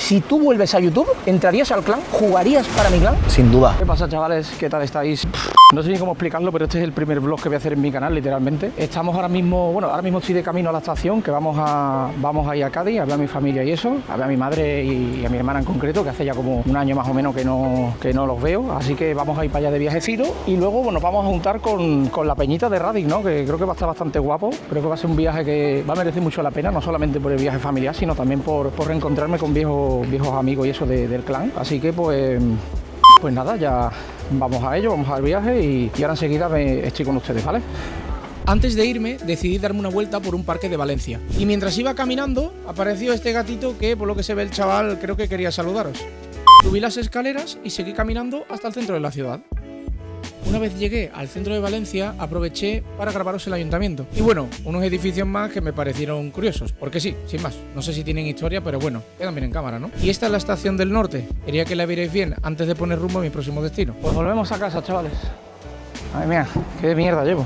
Si tú vuelves a YouTube, ¿entrarías al clan? ¿Jugarías para mi clan? Sin duda. ¿Qué pasa, chavales? ¿Qué tal estáis? No sé ni cómo explicarlo, pero este es el primer vlog que voy a hacer en mi canal, literalmente. Estamos ahora mismo estoy de camino a la estación, que vamos a ir a Cádiz, a ver a mi familia y eso, a ver a mi madre y a mi hermana en concreto, que hace ya como un año más o menos que no los veo, así que vamos a ir para allá de viajecito y luego nos vamos a juntar con la peñita de Radic, ¿no? Que creo que va a estar bastante guapo, creo que va a ser un viaje que va a merecer mucho la pena, no solamente por el viaje familiar, sino también por reencontrarme con viejos amigos y eso del clan, así que pues nada, ya vamos a ello, vamos al viaje y ahora enseguida estoy con ustedes, ¿vale? Antes de irme, decidí darme una vuelta por un parque de Valencia. Y mientras iba caminando, apareció este gatito que, por lo que se ve el chaval, creo que quería saludaros. Subí las escaleras y seguí caminando hasta el centro de la ciudad. Una vez llegué al centro de Valencia, aproveché para grabaros el ayuntamiento. Y bueno, unos edificios más que me parecieron curiosos, porque sí, sin más. No sé si tienen historia, pero bueno, quedan bien en cámara, ¿no? Y esta es la estación del norte. Quería que la vierais bien antes de poner rumbo a mi próximo destino. Pues volvemos a casa, chavales. Ay, mía, qué mierda llevo.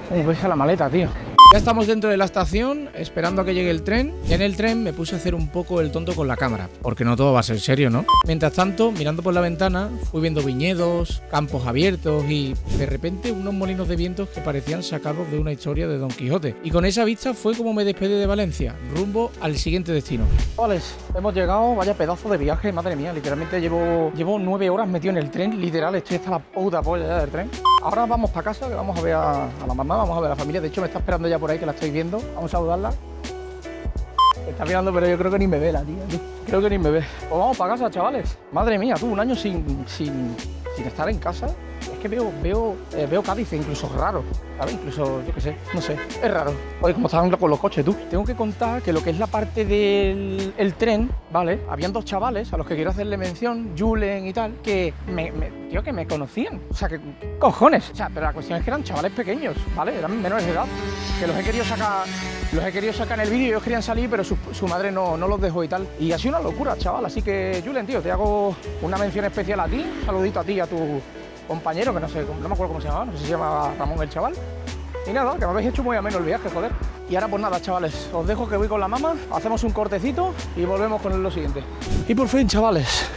Ves a la maleta, tío. Ya estamos dentro de la estación, esperando a que llegue el tren. Y en el tren me puse a hacer un poco el tonto con la cámara, porque no todo va a ser serio, ¿no? Mientras tanto, mirando por la ventana, fui viendo viñedos, campos abiertos y, de repente, unos molinos de vientos que parecían sacados de una historia de Don Quijote. Y con esa vista fue como me despedí de Valencia, rumbo al siguiente destino. Chavales, hemos llegado, vaya pedazo de viaje, madre mía, literalmente llevo 9 horas metido en el tren, literal, estoy hasta la puta polla ya del tren. Ahora vamos para casa, que vamos a ver a la mamá, vamos a ver a la familia, de hecho me está esperando ya por ahí, que la estoy viendo, vamos a saludarla. Me está mirando, pero yo creo que ni me ve la tía, creo que ni me ve. Pues vamos para casa, chavales. Madre mía, tú, un año sin estar en casa. Es que veo Cádiz, incluso raro, ¿sabes? Incluso, yo qué sé, no sé, es raro. Oye, como estaban con los coches, tú. Tengo que contar que lo que es la parte del tren, ¿vale? Habían dos chavales a los que quiero hacerle mención, Julen y tal, que que me conocían. O sea, que cojones. O sea, pero la cuestión es que eran chavales pequeños, ¿vale? Eran menores de edad. Que los he querido sacar en el vídeo, ellos querían salir, pero su madre no los dejó y tal. Y ha sido una locura, chaval. Así que, Julen, tío, te hago una mención especial a ti, un saludito a ti y a tu compañero, que no me acuerdo cómo se llamaba, no sé si se llamaba Ramón el chaval. Y nada, que me habéis hecho muy ameno el viaje, joder. Y ahora pues nada, chavales, os dejo que voy con la mamá, hacemos un cortecito y volvemos con lo siguiente. Y por fin, chavales,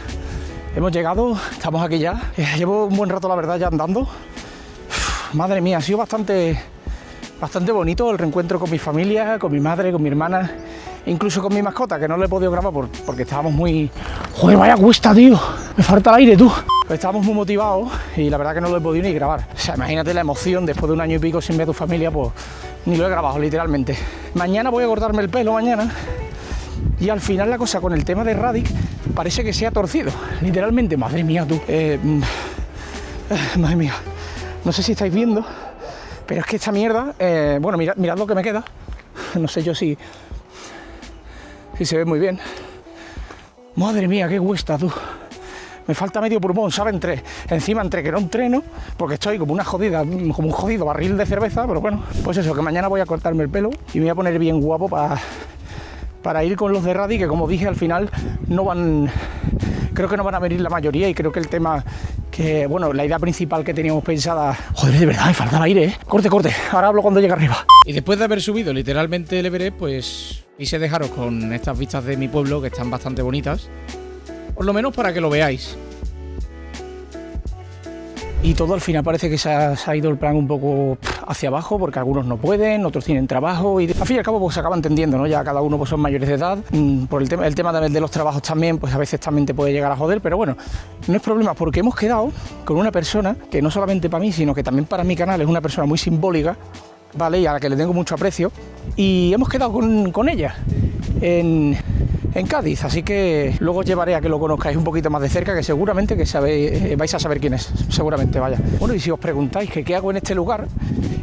hemos llegado, estamos aquí ya. Llevo un buen rato, la verdad, ya andando. Madre mía, ha sido bastante bonito el reencuentro con mi familia, con mi madre, con mi hermana, incluso con mi mascota, que no le he podido grabar porque estábamos muy... Joder, vaya cuesta, tío, me falta el aire, tú. Estábamos muy motivados y la verdad que no lo he podido ni grabar. O sea, imagínate la emoción después de un año y pico sin ver a tu familia, pues ni lo he grabado, literalmente. Mañana voy a cortarme el pelo, y al final la cosa con el tema de Radic parece que se ha torcido, literalmente. Madre mía, tú. Madre mía, no sé si estáis viendo, pero es que esta mierda, bueno, mirad lo que me queda. No sé yo si se ve muy bien. Madre mía, qué cuesta, tú. Me falta medio pulmón, ¿sabes? Encima entre que no entreno, porque estoy como un jodido barril de cerveza, pero bueno, pues eso, que mañana voy a cortarme el pelo y me voy a poner bien guapo para ir con los de Radic, que como dije al final creo que no van a venir la mayoría, y creo que el tema que, bueno, la idea principal que teníamos pensada... Joder, de verdad, me falta el aire, ¿eh? Corte, ahora hablo cuando llegue arriba. Y después de haber subido literalmente el Everest, pues quise dejaros con estas vistas de mi pueblo, que están bastante bonitas. Por lo menos para que lo veáis. Y todo al final parece que se ha ido el plan un poco hacia abajo, porque algunos no pueden, otros tienen trabajo y al fin y al cabo pues se acaba entendiendo, ¿no? Ya cada uno pues son mayores de edad, por el tema de los trabajos también, pues a veces también te puede llegar a joder, pero bueno, no es problema, porque hemos quedado con una persona que no solamente para mí, sino que también para mi canal es una persona muy simbólica, ¿vale? Y a la que le tengo mucho aprecio, y hemos quedado con ella en Cádiz, así que luego os llevaré a que lo conozcáis un poquito más de cerca, que seguramente que vais a saber quién es, seguramente, vaya. Bueno, y si os preguntáis que qué hago en este lugar,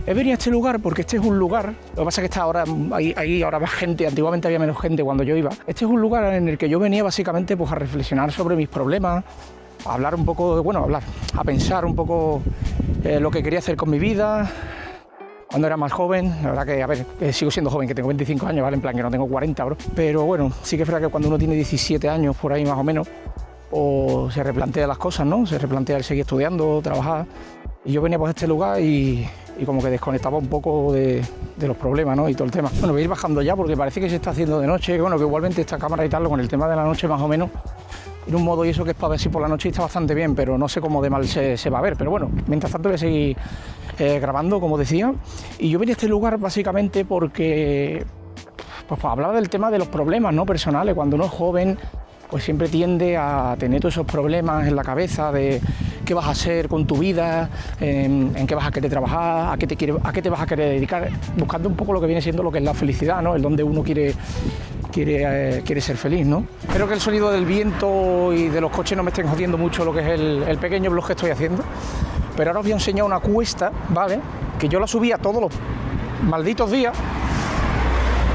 he venido a este lugar porque este es un lugar, lo que pasa es que está ahora, hay ahora más gente, antiguamente había menos gente cuando yo iba. Este es un lugar en el que yo venía básicamente pues a reflexionar sobre mis problemas, a hablar un poco, a pensar un poco lo que quería hacer con mi vida, cuando era más joven. La verdad que, a ver, que sigo siendo joven, que tengo 25 años, ¿vale? En plan que no tengo 40, bro. Pero bueno, sí que es verdad que cuando uno tiene 17 años, por ahí más o menos, o se replantea las cosas, ¿no? Se replantea el seguir estudiando, trabajar. Y yo venía pues a este lugar y y como que desconectaba un poco de los problemas, ¿no? Y todo el tema. Bueno, voy a ir bajando ya porque parece que se está haciendo de noche, bueno, que igualmente esta cámara y tal, con el tema de la noche más o menos, en un modo y eso que es para ver si por la noche está bastante bien, pero no sé cómo de mal se va a ver. Pero bueno, mientras tanto voy a seguir grabando, como decía. Y yo venía a este lugar básicamente porque pues hablaba del tema de los problemas, ¿no? Personales. Cuando uno es joven, pues siempre tiende a tener todos esos problemas en la cabeza de qué vas a hacer con tu vida, en qué vas a querer trabajar, a qué te vas a querer dedicar, buscando un poco lo que viene siendo lo que es la felicidad, ¿no? El donde uno quiere ser feliz, ¿no? Espero que el sonido del viento y de los coches no me estén jodiendo mucho lo que es el pequeño vlog que estoy haciendo. Pero ahora os voy a enseñar una cuesta, ¿vale? Que yo la subía todos los malditos días.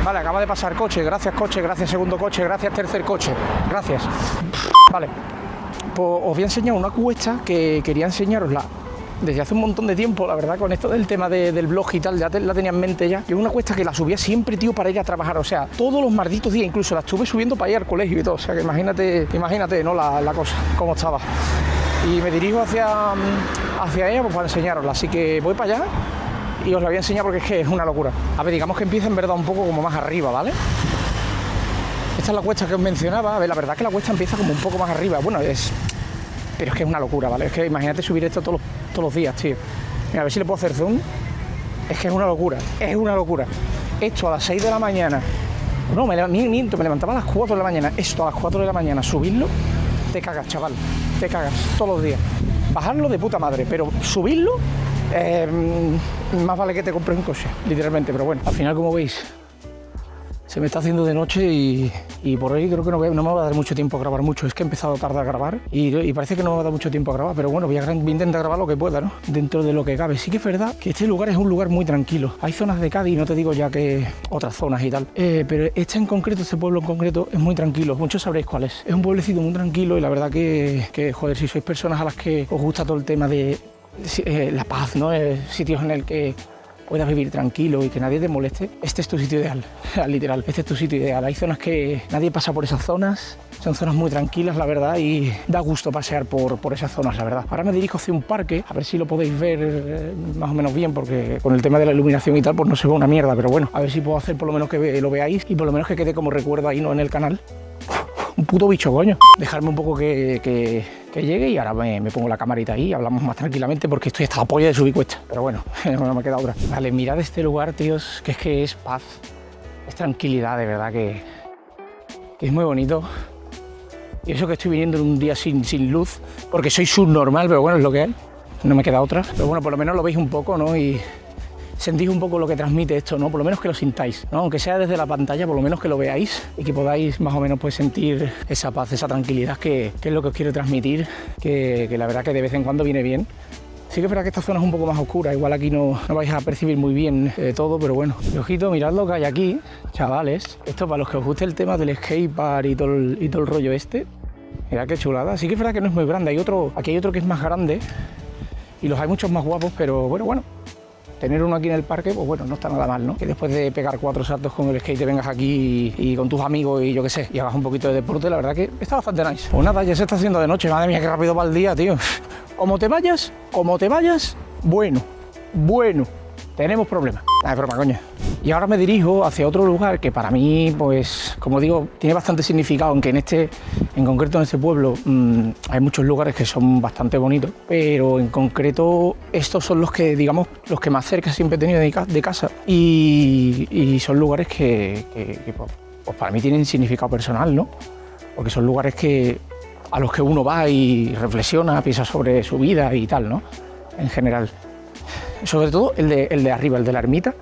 Vale, acaba de pasar coche, gracias segundo coche, gracias tercer coche, gracias. Vale, pues os voy a enseñar una cuesta que quería enseñarosla desde hace un montón de tiempo, la verdad, con esto del tema del blog y tal, ya la tenía en mente ya. Que es una cuesta que la subía siempre, tío, para ir a trabajar, o sea, todos los malditos días, incluso la estuve subiendo para ir al colegio y todo, o sea, que imagínate, ¿no? La cosa, cómo estaba. Y me dirijo hacia ella pues, para enseñarosla, así que voy para allá y os la voy a enseñar porque es que es una locura. A ver, digamos que empieza en verdad un poco como más arriba, ¿vale? Esta es la cuesta que os mencionaba. A ver, la verdad que la cuesta empieza como un poco más arriba. Bueno, pero es que es una locura, ¿vale? Es que imagínate subir esto todos los días, tío. Mira, a ver si le puedo hacer zoom. Es que es una locura, Esto a las 6 de la mañana. No, me levantaba a las 4 de la mañana. Esto a las 4 de la mañana, subirlo, te cagas, chaval. Te cagas todos los días. Bajarlo de puta madre, pero subirlo... más vale que te compres un coche, literalmente, pero bueno, al final, como veis, se me está haciendo de noche y por ahí creo que no me va a dar mucho tiempo a grabar mucho. Es que he empezado tarde a grabar y parece que no me va a dar mucho tiempo a grabar, pero bueno, voy a intentar grabar lo que pueda, ¿no? Dentro de lo que cabe. Sí que es verdad que este lugar es un lugar muy tranquilo. Hay zonas de Cádiz, no te digo ya que otras zonas y tal, pero este pueblo en concreto es muy tranquilo. Muchos sabréis cuál es. Es un pueblecito muy tranquilo y la verdad que joder, si sois personas a las que os gusta todo el tema de la paz, ¿no? Sitios en el que puedas vivir tranquilo y que nadie te moleste, este es tu sitio ideal, literal, este es tu sitio ideal. Hay zonas que nadie pasa por esas zonas, son zonas muy tranquilas, la verdad, y da gusto pasear por esas zonas, la verdad. Ahora me dirijo hacia un parque, a ver si lo podéis ver más o menos bien, porque con el tema de la iluminación y tal, pues no se ve una mierda, pero bueno, a ver si puedo hacer por lo menos que lo veáis y por lo menos que quede como recuerdo ahí, ¿no? En el canal. Un puto bicho, coño. Dejarme un poco que llegue y ahora me pongo la camarita ahí y hablamos más tranquilamente porque estoy hasta la polla de subir cuesta. Pero bueno, no me queda otra. Vale, mirad este lugar, tíos, que es paz, es tranquilidad, de verdad, que es muy bonito. Y eso que estoy viniendo en un día sin luz, porque soy subnormal, pero bueno, es lo que hay. No me queda otra. Pero bueno, por lo menos lo veis un poco, ¿no? Y sentís un poco lo que transmite esto, ¿no? Por lo menos que lo sintáis, ¿no? Aunque sea desde la pantalla, por lo menos que lo veáis y que podáis más o menos pues sentir esa paz, esa tranquilidad que es lo que os quiero transmitir, que la verdad que de vez en cuando viene bien. Sí que es verdad que esta zona es un poco más oscura, igual aquí no vais a percibir muy bien todo, pero bueno. Y ojito, mirad lo que hay aquí, chavales. Esto para los que os guste el tema del skatepark y todo el rollo este. Mirad qué chulada. Sí que es verdad que no es muy grande, aquí hay otro que es más grande y los hay muchos más guapos, pero bueno. Tener uno aquí en el parque, pues bueno, no está nada mal, ¿no? Que después de pegar 4 saltos con el skate te vengas aquí y con tus amigos y yo qué sé, y hagas un poquito de deporte, la verdad que está bastante nice. Pues nada, ya se está haciendo de noche, madre mía, qué rápido va el día, tío. Como te vayas, bueno, tenemos problemas. Es broma, coño. Y ahora me dirijo hacia otro lugar que para mí, pues, como digo, tiene bastante significado, aunque en concreto en este pueblo hay muchos lugares que son bastante bonitos, pero en concreto estos son los que, digamos, los que más cerca siempre he tenido de casa y son lugares que pues para mí tienen significado personal, ¿no? Porque son lugares a los que uno va y reflexiona, piensa sobre su vida y tal, ¿no? En general. Sobre todo el de arriba, el de la ermita.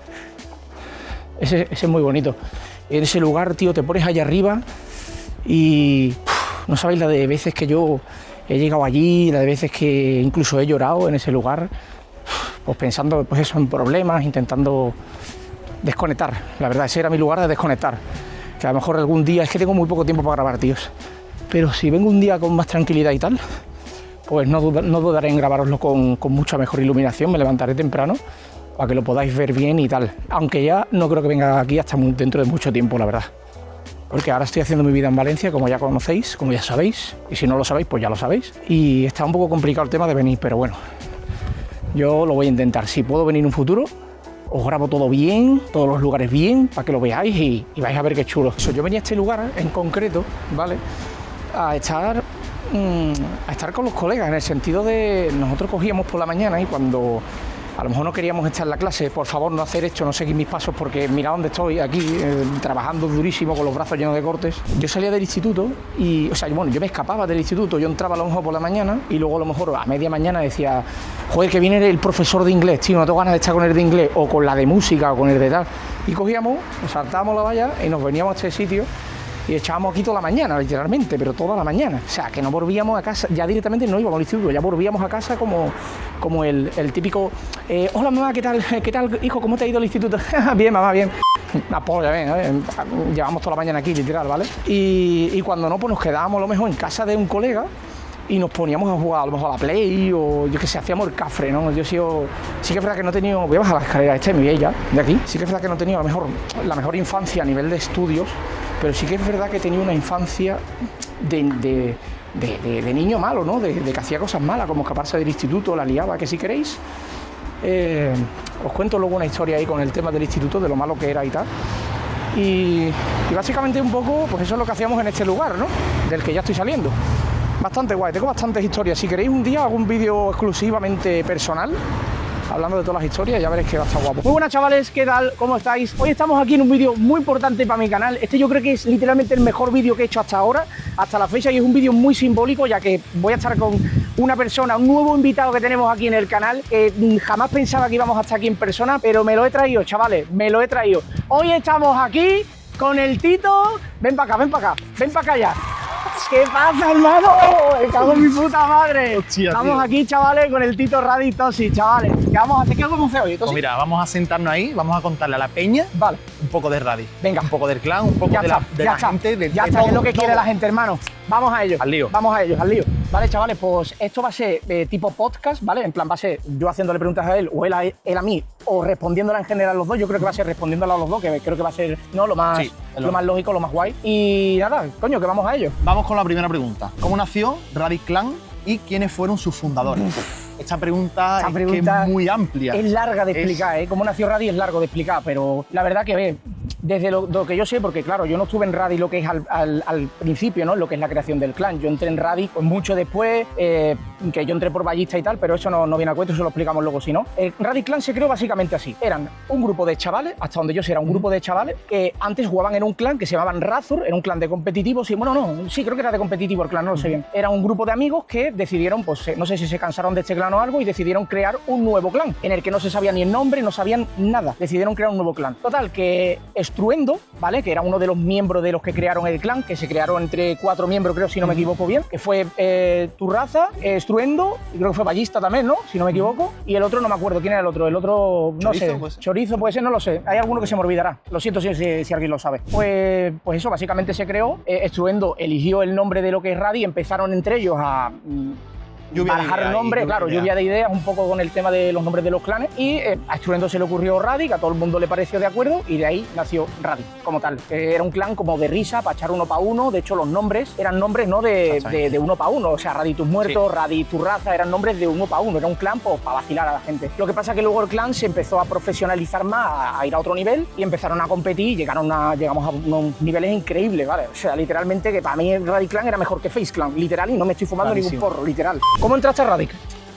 Ese es muy bonito. En ese lugar, tío, te pones allá arriba y no sabéis la de veces que yo he llegado allí, la de veces que incluso he llorado en ese lugar, pues pensando pues eso, en problemas, intentando desconectar. La verdad, ese era mi lugar de desconectar. Que a lo mejor algún día, es que tengo muy poco tiempo para grabar, tíos. Pero si vengo un día con más tranquilidad y tal, pues no dudaré en grabároslo con mucha mejor iluminación. Me levantaré temprano para que lo podáis ver bien y tal. Aunque ya no creo que venga aquí hasta dentro de mucho tiempo, la verdad. Porque ahora estoy haciendo mi vida en Valencia, como ya conocéis, como ya sabéis. Y si no lo sabéis, pues ya lo sabéis. Y está un poco complicado el tema de venir, pero bueno. Yo lo voy a intentar. Si puedo venir en un futuro, os grabo todo bien, todos los lugares bien, para que lo veáis y vais a ver qué chulo. Yo venía a este lugar en concreto, ¿vale? A estar con los colegas, en el sentido de nosotros cogíamos por la mañana y cuando a lo mejor no queríamos estar en la clase, por favor no hacer esto, no seguir mis pasos porque mira dónde estoy, aquí, trabajando durísimo con los brazos llenos de cortes. Yo salía del instituto y, o sea, yo me escapaba del instituto, yo entraba a lo mejor por la mañana y luego a lo mejor a media mañana decía, joder, que viene el profesor de inglés, tío, no tengo ganas de estar con el de inglés o con la de música o con el de tal. Y cogíamos, nos saltábamos la valla y nos veníamos a este sitio y echábamos aquí toda la mañana, literalmente, pero toda la mañana. O sea, que no volvíamos a casa, ya directamente no íbamos al instituto, ya volvíamos a casa como el típico, hola mamá, ¿qué tal, hijo, cómo te ha ido el instituto? Bien, mamá, bien. Una polla, bien, llevamos toda la mañana aquí, literal, ¿vale? Y cuando no, pues nos quedábamos a lo mejor en casa de un colega y nos poníamos a jugar a lo mejor a la Play o yo qué sé, hacíamos el cafre, ¿no? Sí que es verdad que no he tenido, voy a bajar la escalera, esta es mi bella, de aquí, sí que es verdad que no he tenido la mejor infancia a nivel de estudios, pero sí que es verdad que he tenido una infancia de niño malo, ¿no? De que hacía cosas malas, como escaparse del instituto, la liaba, que si queréis, os cuento luego una historia ahí con el tema del instituto, de lo malo que era y tal. Y básicamente un poco, pues eso es lo que hacíamos en este lugar, ¿no? Del que ya estoy saliendo. Bastante guay, tengo bastantes historias. Si queréis un día hago un vídeo exclusivamente personal, hablando de todas las historias, ya veréis que va a estar guapo. Muy buenas chavales, ¿qué tal? ¿Cómo estáis? Hoy estamos aquí en un vídeo muy importante para mi canal. Este yo creo que es literalmente el mejor vídeo que he hecho hasta ahora, hasta la fecha, y es un vídeo muy simbólico, ya que voy a estar con una persona, un nuevo invitado que tenemos aquí en el canal, que jamás pensaba que íbamos a estar aquí en persona, pero me lo he traído, chavales, me lo he traído. Hoy estamos aquí con el Tito. Ven para acá ya. ¿Qué pasa, hermano? Me cago en mi puta madre. Hostia, estamos tío. aquí, chavales, con el Tito Radi Tosi, chavales. ¿Qué vamos a hacer? ¿Qué vamos a hacer hoy, Tosi? Pues mira, vamos a sentarnos ahí, vamos a contarle a la peña Vale, un poco de Radi. venga. Un poco del clan, un poco Ya de está, la ya está. gente, de Ya de está, que es lo todo, que quiere todo. la gente, hermano. Vamos a ello. Al lío. Vamos a ello, al lío. Vale, chavales, pues esto va a ser tipo podcast, ¿vale? En plan, va a ser yo haciéndole preguntas a él o él a mí, o respondiéndola en general a los dos. Yo creo que va a ser respondiéndola a los dos, que creo que va a ser, ¿no? Lo más, Sí, es lo más lógico, lo más guay. Y nada, coño, que vamos a ello. Vamos con la primera pregunta. ¿Cómo nació Radi Clan y quiénes fueron sus fundadores? Esta pregunta que es muy amplia. Es larga de explicar, ¿eh? Como nació Radi es largo de explicar, pero la verdad que ve, desde lo que yo sé, porque claro, yo no estuve en Radi lo que es al principio, ¿no? Lo que es la creación del clan. Yo entré en Radi pues, mucho después, que yo entré por ballista y tal, pero eso no viene a cuento, eso lo explicamos luego si no. El Radi Clan se creó básicamente así. Eran un grupo de chavales, hasta donde yo sé, era un grupo de chavales que antes jugaban en un clan que se llamaban Razor, era un clan de competitivos, y bueno, no, sí, creo que era de competitivo el clan, no lo sé bien. Era un grupo de amigos que decidieron, pues no sé si se cansaron de este clan o algo, y decidieron crear un nuevo clan, en el que no se sabía ni el nombre, no sabían nada. Decidieron crear un nuevo clan. Total, que Estruendo, ¿vale? Que era uno de los miembros de los que crearon el clan, que se crearon entre 4 miembros, creo, si no me equivoco bien, que fue Turraza, Estruendo, y creo que fue Ballista también, ¿no? Si no me equivoco. Y el otro no me acuerdo quién era el otro. El otro, no Chorizo, sé. puede ser. Chorizo puede ser, no lo sé. Hay alguno que se me olvidará. Lo siento si alguien lo sabe. Pues eso, básicamente se creó. Estruendo eligió el nombre de lo que es Radi, empezaron entre ellos a Lluvia de barajar ideas, nombres, lluvia claro, de ideas. lluvia de ideas, un poco con el tema de los nombres de los clanes, y a Estruendo se le ocurrió Radi, que a todo el mundo le pareció de acuerdo, y de ahí nació Radi, como tal. Era un clan como de risa, para echar uno para uno. De hecho, los nombres eran nombres no de uno para uno, o sea, Radi tus muertos, Sí. Radi tu raza, eran nombres de uno para uno, era un clan pues, para vacilar a la gente. Lo que pasa es que luego el clan se empezó a profesionalizar más, a ir a otro nivel, y empezaron a competir, y llegamos a unos niveles increíbles, ¿vale? O sea, literalmente, que para mí el Radi Clan era mejor que Face Clan, literal, y no me estoy fumando ningún Clarísimo. porro, literal. ¿Cómo entraste a Radi?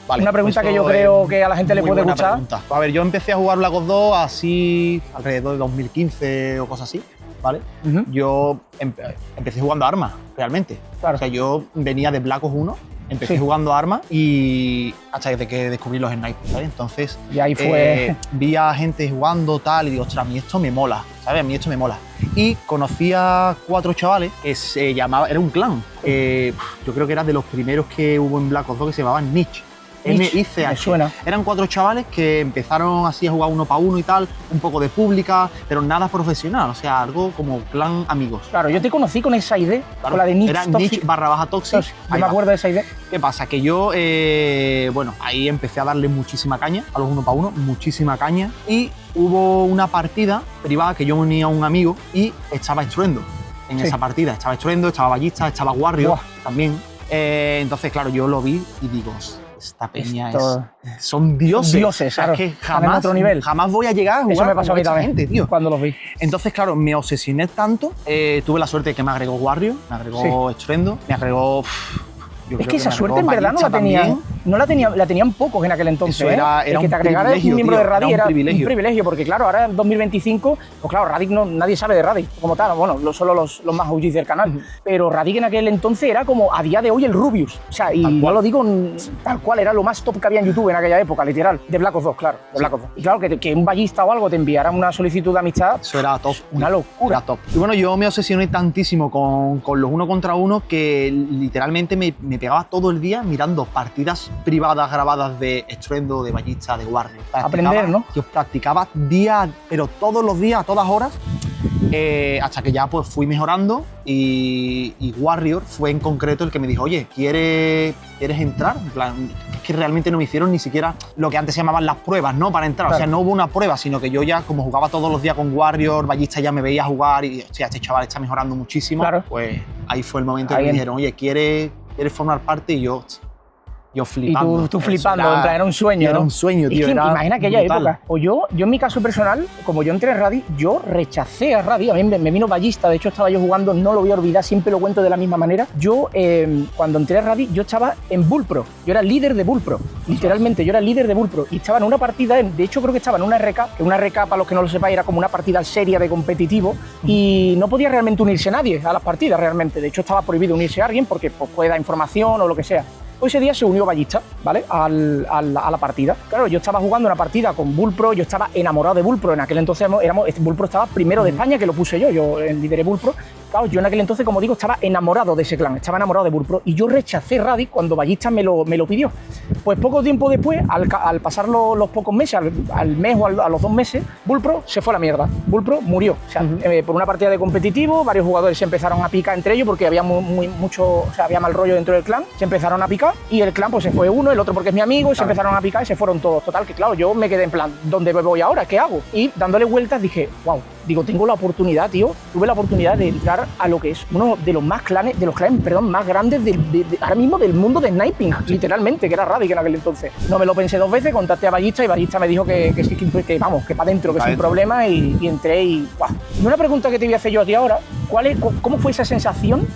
Vale, Una pregunta pues que yo esto creo es que a la gente le muy puede buena gustar. pregunta. A ver, yo empecé a jugar Black Ops 2 así alrededor de 2015 o cosas así, ¿vale? Ujú. Yo empecé jugando armas, realmente. Claro. O sea, yo venía de Black Ops 1, empecé Sí. jugando armas y hasta que descubrí los snipers, ¿sabes? Entonces, Y ahí fue. vi a gente jugando tal y digo, ostras, a mí esto me mola, ¿sabes? A mí esto me mola. Y conocí a 4 chavales que se llamaban, era un clan. Yo creo que era de los primeros que hubo en Black Ops 2 que se llamaban Niche. Niche, NICH. me suena. Eran 4 chavales que empezaron así a jugar uno para uno y tal, un poco de pública, pero nada profesional, o sea, algo como clan amigos. Claro, yo te conocí con esa idea, Claro, con la de Niche era Toxic. Niche / Toxic. Yo Ahí me va. acuerdo de esa idea. ¿Qué pasa? Que yo, bueno, ahí empecé a darle muchísima caña a los uno para uno, muchísima caña. Y hubo una partida privada que yo me unía a un amigo y estaba Estruendo en Sí. esa partida. Estaba Estruendo, estaba Ballista, estaba Warrior Buah. también. Entonces, claro, yo lo vi y digo, esta peña Esto- son dioses. Son dioses, O sea, claro. es que Están en jamás, otro nivel. jamás voy a llegar a jugar Eso me pasó a como mí esta también, gente, tío. cuando los vi. Entonces, claro, me obsesioné tanto. Tuve la suerte de que me agregó Warrior, me agregó Extrendo, me agregó. Yo Es creo que esa me suerte en agregó verdad no la Ballista tenían, también. no la tenían, la tenían pocos en aquel entonces. Eso era El que un te agregara un privilegio, miembro de tío, Radix era era un privilegio. un privilegio, porque claro, ahora en 2025, pues claro, Radix nadie sabe de Radix como tal, bueno, solo los más OGs del canal, pero Radix en aquel entonces era como a día de hoy el Rubius, o sea, y no lo digo tal cual, era lo más top que había en YouTube en aquella época, literal, de Black Ops 2, claro, de Black Ops 2. Y claro, que un ballista o algo te enviara una solicitud de amistad, Eso era top. una locura. Era top. Y bueno, yo me obsesioné tantísimo con los 1 contra 1 que literalmente me pegaba todo el día mirando partidas privadas grabadas de Extrendo, de Ballista, de Warrior. Aprender, ¿no? Yo practicaba pero todos los días, a todas horas, hasta que ya pues fui mejorando y Warrior fue en concreto el que me dijo, oye, ¿quieres entrar? En plan, es que realmente no me hicieron ni siquiera lo que antes se llamaban las pruebas, ¿no? Para entrar. Claro. O sea, no hubo una prueba, sino que yo ya, como jugaba todos los días con Warrior, Ballista ya me veía jugar y, hostia, este chaval está mejorando muchísimo. Claro. Pues ahí fue el momento en Ahí que me dijeron, oye, ¿quieres formar parte? Y yo flipando. Y tú Eso flipando, en plan, era un sueño, Era ¿no? un sueño, tío. Es que era imagina aquella brutal. época. O yo en mi caso personal, como yo entré a Radix, yo rechacé a Radix. A mí me vino Ballista, de hecho estaba yo jugando, no lo voy a olvidar, siempre lo cuento de la misma manera. Yo, cuando entré a Radix, yo estaba en Bull Pro. Yo era líder de Bull Pro. Literalmente, yo era líder de Bull Pro. Y estaba en una partida, de hecho creo que estaba en una RK, que una RK, para los que no lo sepáis, era como una partida seria de competitivo. Y no podía realmente unirse nadie a las partidas, realmente. De hecho, estaba prohibido unirse a alguien porque pues, puede dar información o lo que sea. Pues ese día se unió Ballista, ¿vale? A la partida. Claro, yo estaba jugando una partida con Bull Pro, yo estaba enamorado de Bull Pro. En aquel entonces Bull Pro estaba primero de España, que lo puse yo lideré Bull Pro. Claro, yo en aquel entonces, como digo, estaba enamorado de ese clan, estaba enamorado de Bull Pro. Y yo rechacé Radix cuando Ballista me lo pidió. Pues poco tiempo después, al pasar los pocos meses, al mes o a los 2 meses, Bull Pro se fue a la mierda. Bull Pro murió. O sea, por una partida de competitivo, varios jugadores se empezaron a picar entre ellos porque había mucho, o sea, había mal rollo dentro del clan. Se empezaron a picar y el clan pues se fue uno, el otro porque es mi amigo, y se empezaron a picar y se fueron todos. Total, que claro, yo me quedé en plan, ¿dónde voy ahora? ¿Qué hago? Y dándole vueltas dije, wow, digo, tengo la oportunidad, tío, tuve la oportunidad de entrar a lo que es uno de los más clanes, más grandes ahora mismo del mundo de sniping, literalmente, que era Radix en aquel entonces. No me lo pensé 2 veces, contacté a Ballista y Ballista me dijo que vamos, que para adentro, que sin problema y entré y ¡guau! Y una pregunta que te voy a hacer yo a ti ahora, ¿cómo fue esa sensación?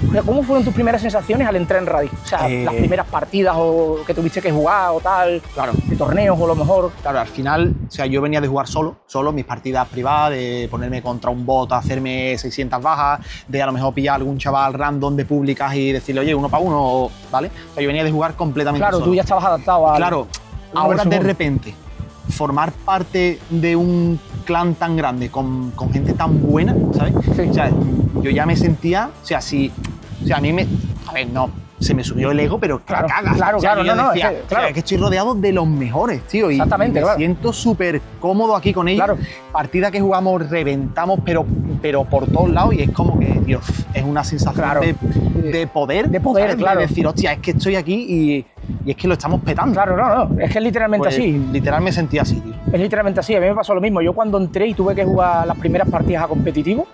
O sea, ¿cómo fueron tus primeras sensaciones al entrar en Radix? O sea, las primeras partidas o que tuviste que jugar o tal, claro, de torneos o a lo mejor. Claro, al final, o sea, yo venía de jugar solo, mis partidas privadas, de ponerme contra un bot, hacerme 600 bajas, de a lo mejor pillar a algún chaval random de públicas y decirle, oye, 1 para 1, ¿vale? O sea, yo venía de jugar completamente Claro, solo. tú ya estabas adaptado a. Claro, ahora de repente, formar parte de un clan tan grande, con gente tan buena, ¿sabes? Sí. O sea, yo ya me sentía, o sea, a mí me. A ver, no. Se me subió el ego, pero Claro, cagas. claro, O sea, claro, yo no, decía, es que, o sea, claro. es que estoy rodeado de los mejores, tío. Exactamente, y me claro. siento súper cómodo aquí con ellos. Claro. Partida que jugamos, reventamos, pero por todos lados. Y es como que, Dios, es una sensación Claro. de poder. De poder, ¿sabes? claro. De decir, hostia, es que estoy aquí y es que lo estamos petando. Claro, no, es que es literalmente Pues, así. Literal me sentí así, tío. Es literalmente así, a mí me pasó lo mismo. Yo cuando entré y tuve que jugar las primeras partidas a competitivo,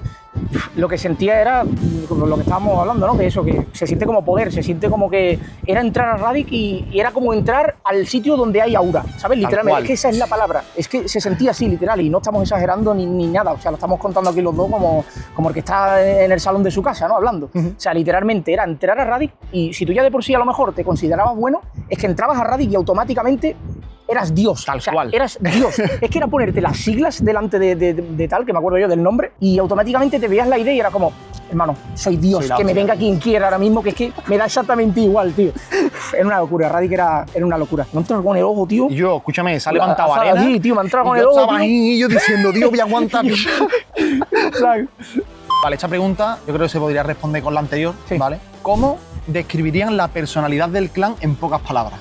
lo que sentía era como lo que estábamos hablando, ¿no? Que eso, que se siente como poder, se siente como que era entrar a Radix y era como entrar al sitio donde hay aura, ¿sabes? Literalmente, cual. es que esa es la palabra, es que se sentía así, literal, y no estamos exagerando ni nada, o sea, lo estamos contando aquí los dos como el que está en el salón de su casa, ¿no? Hablando. O sea, literalmente era entrar a Radix y si tú ya de por sí a lo mejor te considerabas bueno, es que entrabas a Radix y automáticamente eras Dios. Tal o sea, cual. eras Dios. Es que era ponerte las siglas delante de tal, que me acuerdo yo del nombre, y automáticamente te veías la idea y era como, hermano, soy Dios, Soy la que me hostia. venga quien quiera ahora mismo, que es que me da exactamente igual, tío. Era una locura, Radix era una locura. No entras con el ojo, tío. Y yo, escúchame, se ha levantado Así, arena. tío, me ha entrado y con yo el ojo, estaba tío. ahí, y yo diciendo, Dios, voy a aguantar. ¿Sabes? Vale, esta pregunta yo creo que se podría responder con la anterior, Sí. ¿vale? ¿Cómo describirían la personalidad del clan en pocas palabras?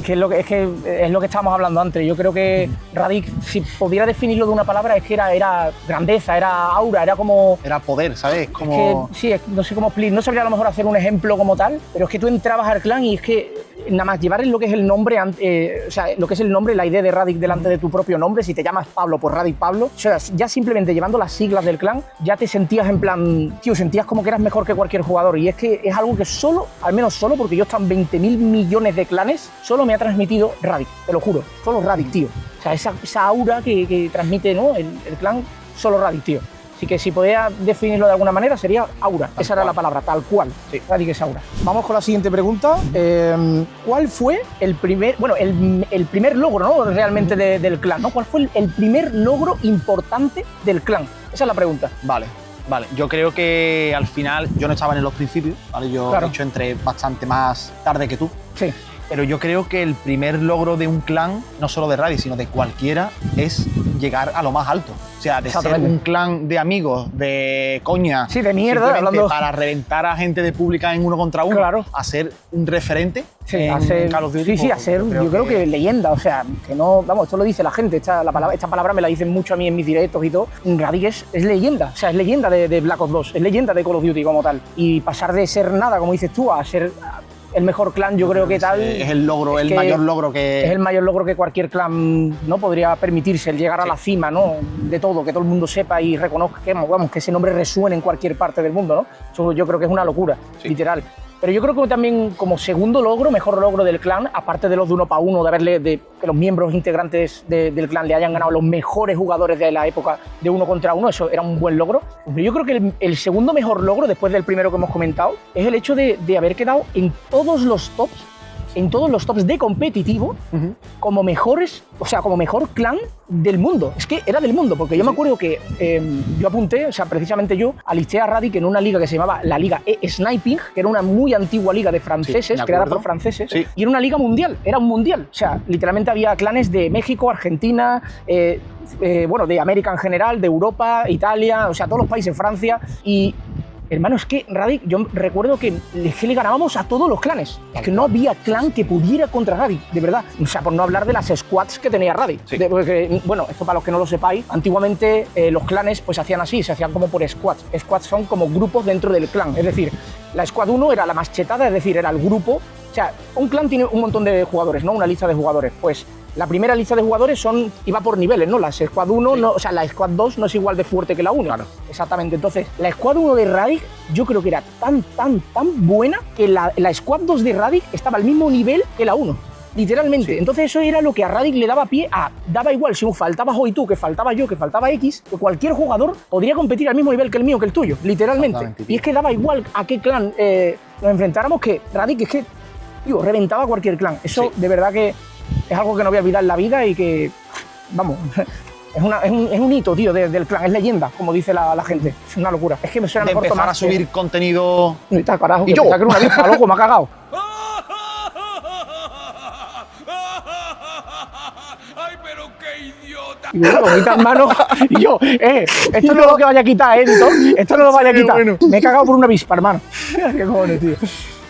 Es lo que estábamos hablando antes. Yo creo que Radix, si pudiera definirlo de una palabra, es que era grandeza, era aura, era como. Era poder, ¿sabes? Como... Es que, sí, no sé cómo explicar, no sabría a lo mejor hacer un ejemplo como tal, pero es que tú entrabas al clan y es que nada más llevar lo que es el nombre, o sea, lo que es el nombre, la idea de Radic delante de tu propio nombre, si te llamas Pablo, pues Radic Pablo, o sea, ya simplemente llevando las siglas del clan, ya te sentías en plan, tío, sentías como que eras mejor que cualquier jugador. Y es que es algo que solo, al menos solo, porque yo he estado en 20.000 millones de clanes, solo me ha transmitido Radic, te lo juro, solo Radic, tío. O sea, esa aura que transmite, ¿no? el clan, solo Radic, tío. Así que si podía definirlo de alguna manera sería aura. Esa era la palabra, tal cual. Sí, Radic es aura. Vamos con la siguiente pregunta. ¿Cuál fue el primer, bueno, el primer logro, ¿no? Realmente del clan, ¿no? ¿Cuál fue el primer logro importante del clan? Esa es la pregunta. Vale. Yo creo que al final yo no estaba en los principios, ¿vale? Yo de hecho entré bastante más tarde que tú. Sí. Pero yo creo que el primer logro de un clan, no solo de Radic, sino de cualquiera, es llegar a lo más alto. O sea, de ser un clan de amigos, de coña, sí, de mierda, hablando... para reventar a gente de pública en 1 contra 1, claro, a ser un referente en Call of Duty. Sí, a ser, yo creo que leyenda, o sea, que no, vamos, esto lo dice la gente, esta palabra me la dicen mucho a mí en mis directos y todo. Radic es leyenda, o sea, es leyenda de Black Ops 2, es leyenda de Call of Duty como tal. Y pasar de ser nada, como dices tú, a ser el mejor clan, yo creo que tal... Es el logro, el mayor logro que... Es el mayor logro que cualquier clan, ¿no? Podría permitirse, el llegar a la cima, ¿no? De todo, que todo el mundo sepa y reconozca, vamos, que ese nombre resuene en cualquier parte del mundo, ¿no? Eso yo creo que es una locura, literal. Pero yo creo que también como segundo logro, mejor logro del clan, aparte de los de 1 para 1, de que los miembros integrantes del clan le hayan ganado los mejores jugadores de la época de 1 contra 1, eso era un buen logro. Pero yo creo que el segundo mejor logro, después del primero que hemos comentado, es el hecho de haber quedado en todos los tops de competitivo, como mejores, o sea, como mejor clan del mundo. Es que era del mundo, porque yo me acuerdo que yo apunté, o sea, precisamente yo alisté a Radic en una liga que se llamaba la Liga E-Sniping, que era una muy antigua liga de franceses, creada por franceses, y era una liga mundial, era un mundial. O sea, literalmente había clanes de México, Argentina, bueno, de América en general, de Europa, Italia, o sea, todos los países, Francia, y... Hermano, es que Radic, yo recuerdo que le ganábamos a todos los clanes. Es que no había clan que pudiera contra Radic, de verdad. O sea, por no hablar de las squads que tenía Radic. Sí. Porque, bueno, esto para los que no lo sepáis, antiguamente los clanes pues se hacían así, se hacían como por squads. Squads son como grupos dentro del clan. Es decir, la squad 1 era la más chetada, es decir, era el grupo. O sea, un clan tiene un montón de jugadores, ¿no? Una lista de jugadores. Pues la primera lista de jugadores iba por niveles, ¿no? La Squad 1, no, o sea, la Squad 2 no es igual de fuerte que la 1. Claro. Exactamente. Entonces, la Squad 1 de Radic, yo creo que era tan buena que la Squad 2 de Radic estaba al mismo nivel que la 1. Literalmente. Sí. Entonces eso era lo que a Radic le daba pie a... Daba igual si faltabas hoy tú, que faltaba yo, que faltaba X, que cualquier jugador podría competir al mismo nivel que el mío, que el tuyo. Literalmente. Y es que daba igual a qué clan nos enfrentáramos, que Radic es que, tío, reventaba a cualquier clan. Eso de verdad que es algo que no voy a olvidar en la vida y que, vamos, es un hito, tío, del clan, es leyenda, como dice la gente. Es una locura. Es que me suena mejor empezar a subir contenido... Está, carajo, y yo. Que era una avispa, loco, me ha cagado. ¡Ay, pero qué idiota! Y bueno, con mis manos, y yo, esto no es lo que vaya a quitar, editor. Esto no lo vaya a quitar. Bueno. Me he cagado por una avispa, hermano. Qué cojones, tío.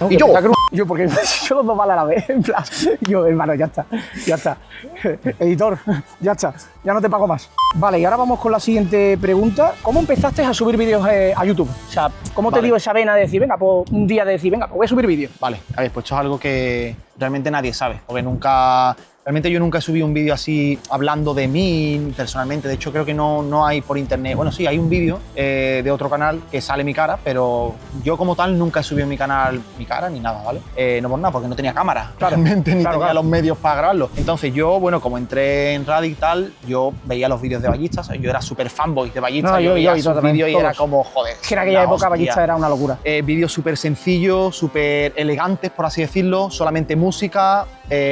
No, y yo, porque yo los dos mal a la vez, en plan, yo, hermano, ya está. Editor, ya está, ya no te pago más. Vale, y ahora vamos con la siguiente pregunta. ¿Cómo empezaste a subir vídeos a YouTube? O sea, ¿cómo te dio esa vena de decir, venga, pues un día de decir, venga, pues voy a subir vídeos? Vale, a ver, pues esto es algo que realmente nadie sabe, porque realmente yo nunca he subido un vídeo así hablando de mí personalmente. De hecho, creo que no hay por internet. Bueno, sí, hay un vídeo de otro canal que sale mi cara, pero yo como tal nunca he subido en mi canal mi cara ni nada, ¿vale? No por nada, porque no tenía cámara, realmente, ni tenía los medios para grabarlo. Entonces yo, bueno, como entré en Radic y tal, yo veía los vídeos de Ballista, ¿sabes? Yo era súper fanboy de Ballista. No, yo veía sus vídeos y era como, joder. Es que en aquella época Ballista era una locura. Vídeos súper sencillos, súper elegantes, por así decirlo, solamente música,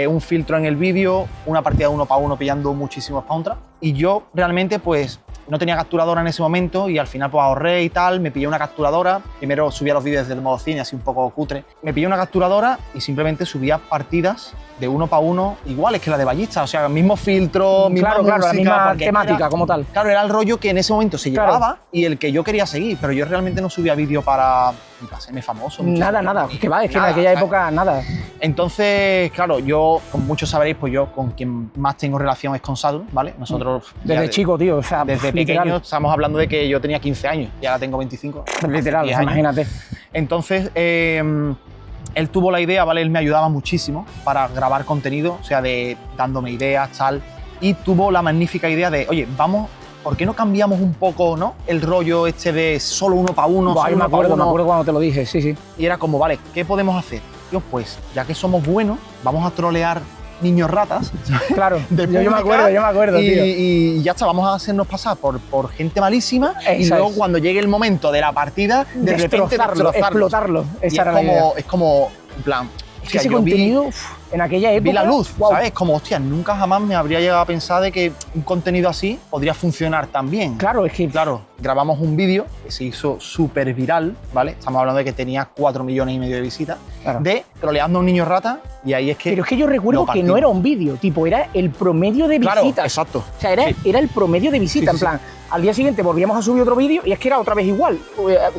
un filtro en el vídeo, una partida de 1 para 1 pillando muchísimos contra. Y yo realmente pues no tenía capturadora en ese momento y al final pues ahorré y tal, me pillé una capturadora. Primero subía los vídeos desde el modo cine, así un poco cutre. Me pillé una capturadora y simplemente subía partidas de 1 para 1 iguales que la de Ballista, o sea, el mismo filtro, misma música, la misma temática como tal. Claro, era el rollo que en ese momento se llevaba y el que yo quería seguir, pero yo realmente no subía vídeo para hacerme famoso. Nada, que va, es que en aquella época nada. Entonces, claro, yo, como muchos sabréis, pues yo con quien más tengo relación es con Saturn, ¿vale? Nosotros... Desde chico, tío, o sea, desde pequeño estamos hablando de que yo tenía 15 años y ahora tengo 25. Literal, imagínate. Entonces, él tuvo la idea, ¿vale? Él me ayudaba muchísimo para grabar contenido, o sea, dándome ideas, tal. Y tuvo la magnífica idea de, oye, ¿por qué no cambiamos un poco, ¿no? El rollo este de solo uno para uno, Buah, solo me uno para acuerdo uno. cuando te lo dije, sí, sí. Y era como, vale, ¿qué podemos hacer? Tío, pues, ya que somos buenos, vamos a trolear niños ratas. Claro, de yo me pública, acuerdo, tío. y ya está, vamos a hacernos pasar por gente malísima y Esa luego es. cuando llegue el momento de la partida, de repente Destrozarlo, explotarlo. Y Esa era la idea. es como, en plan, Es que hostia, ese yo contenido, en aquella época... vi la luz, guau. ¿sabes? Como, hostia, nunca jamás me habría llegado a pensar de que un contenido así podría funcionar tan bien. Claro, es que... Claro, grabamos un vídeo que se hizo súper viral, ¿vale? Estamos hablando de que tenía 4,5 millones de visitas, Claro. de troleando a un niño rata, y ahí es que... Pero es que yo recuerdo lo que no partimos. era un vídeo, tipo, era el promedio de Claro, visitas. exacto. O sea, era, Sí. era el promedio de visitas, Sí, sí, en plan, al día siguiente volvíamos a subir otro vídeo y es que era otra vez igual.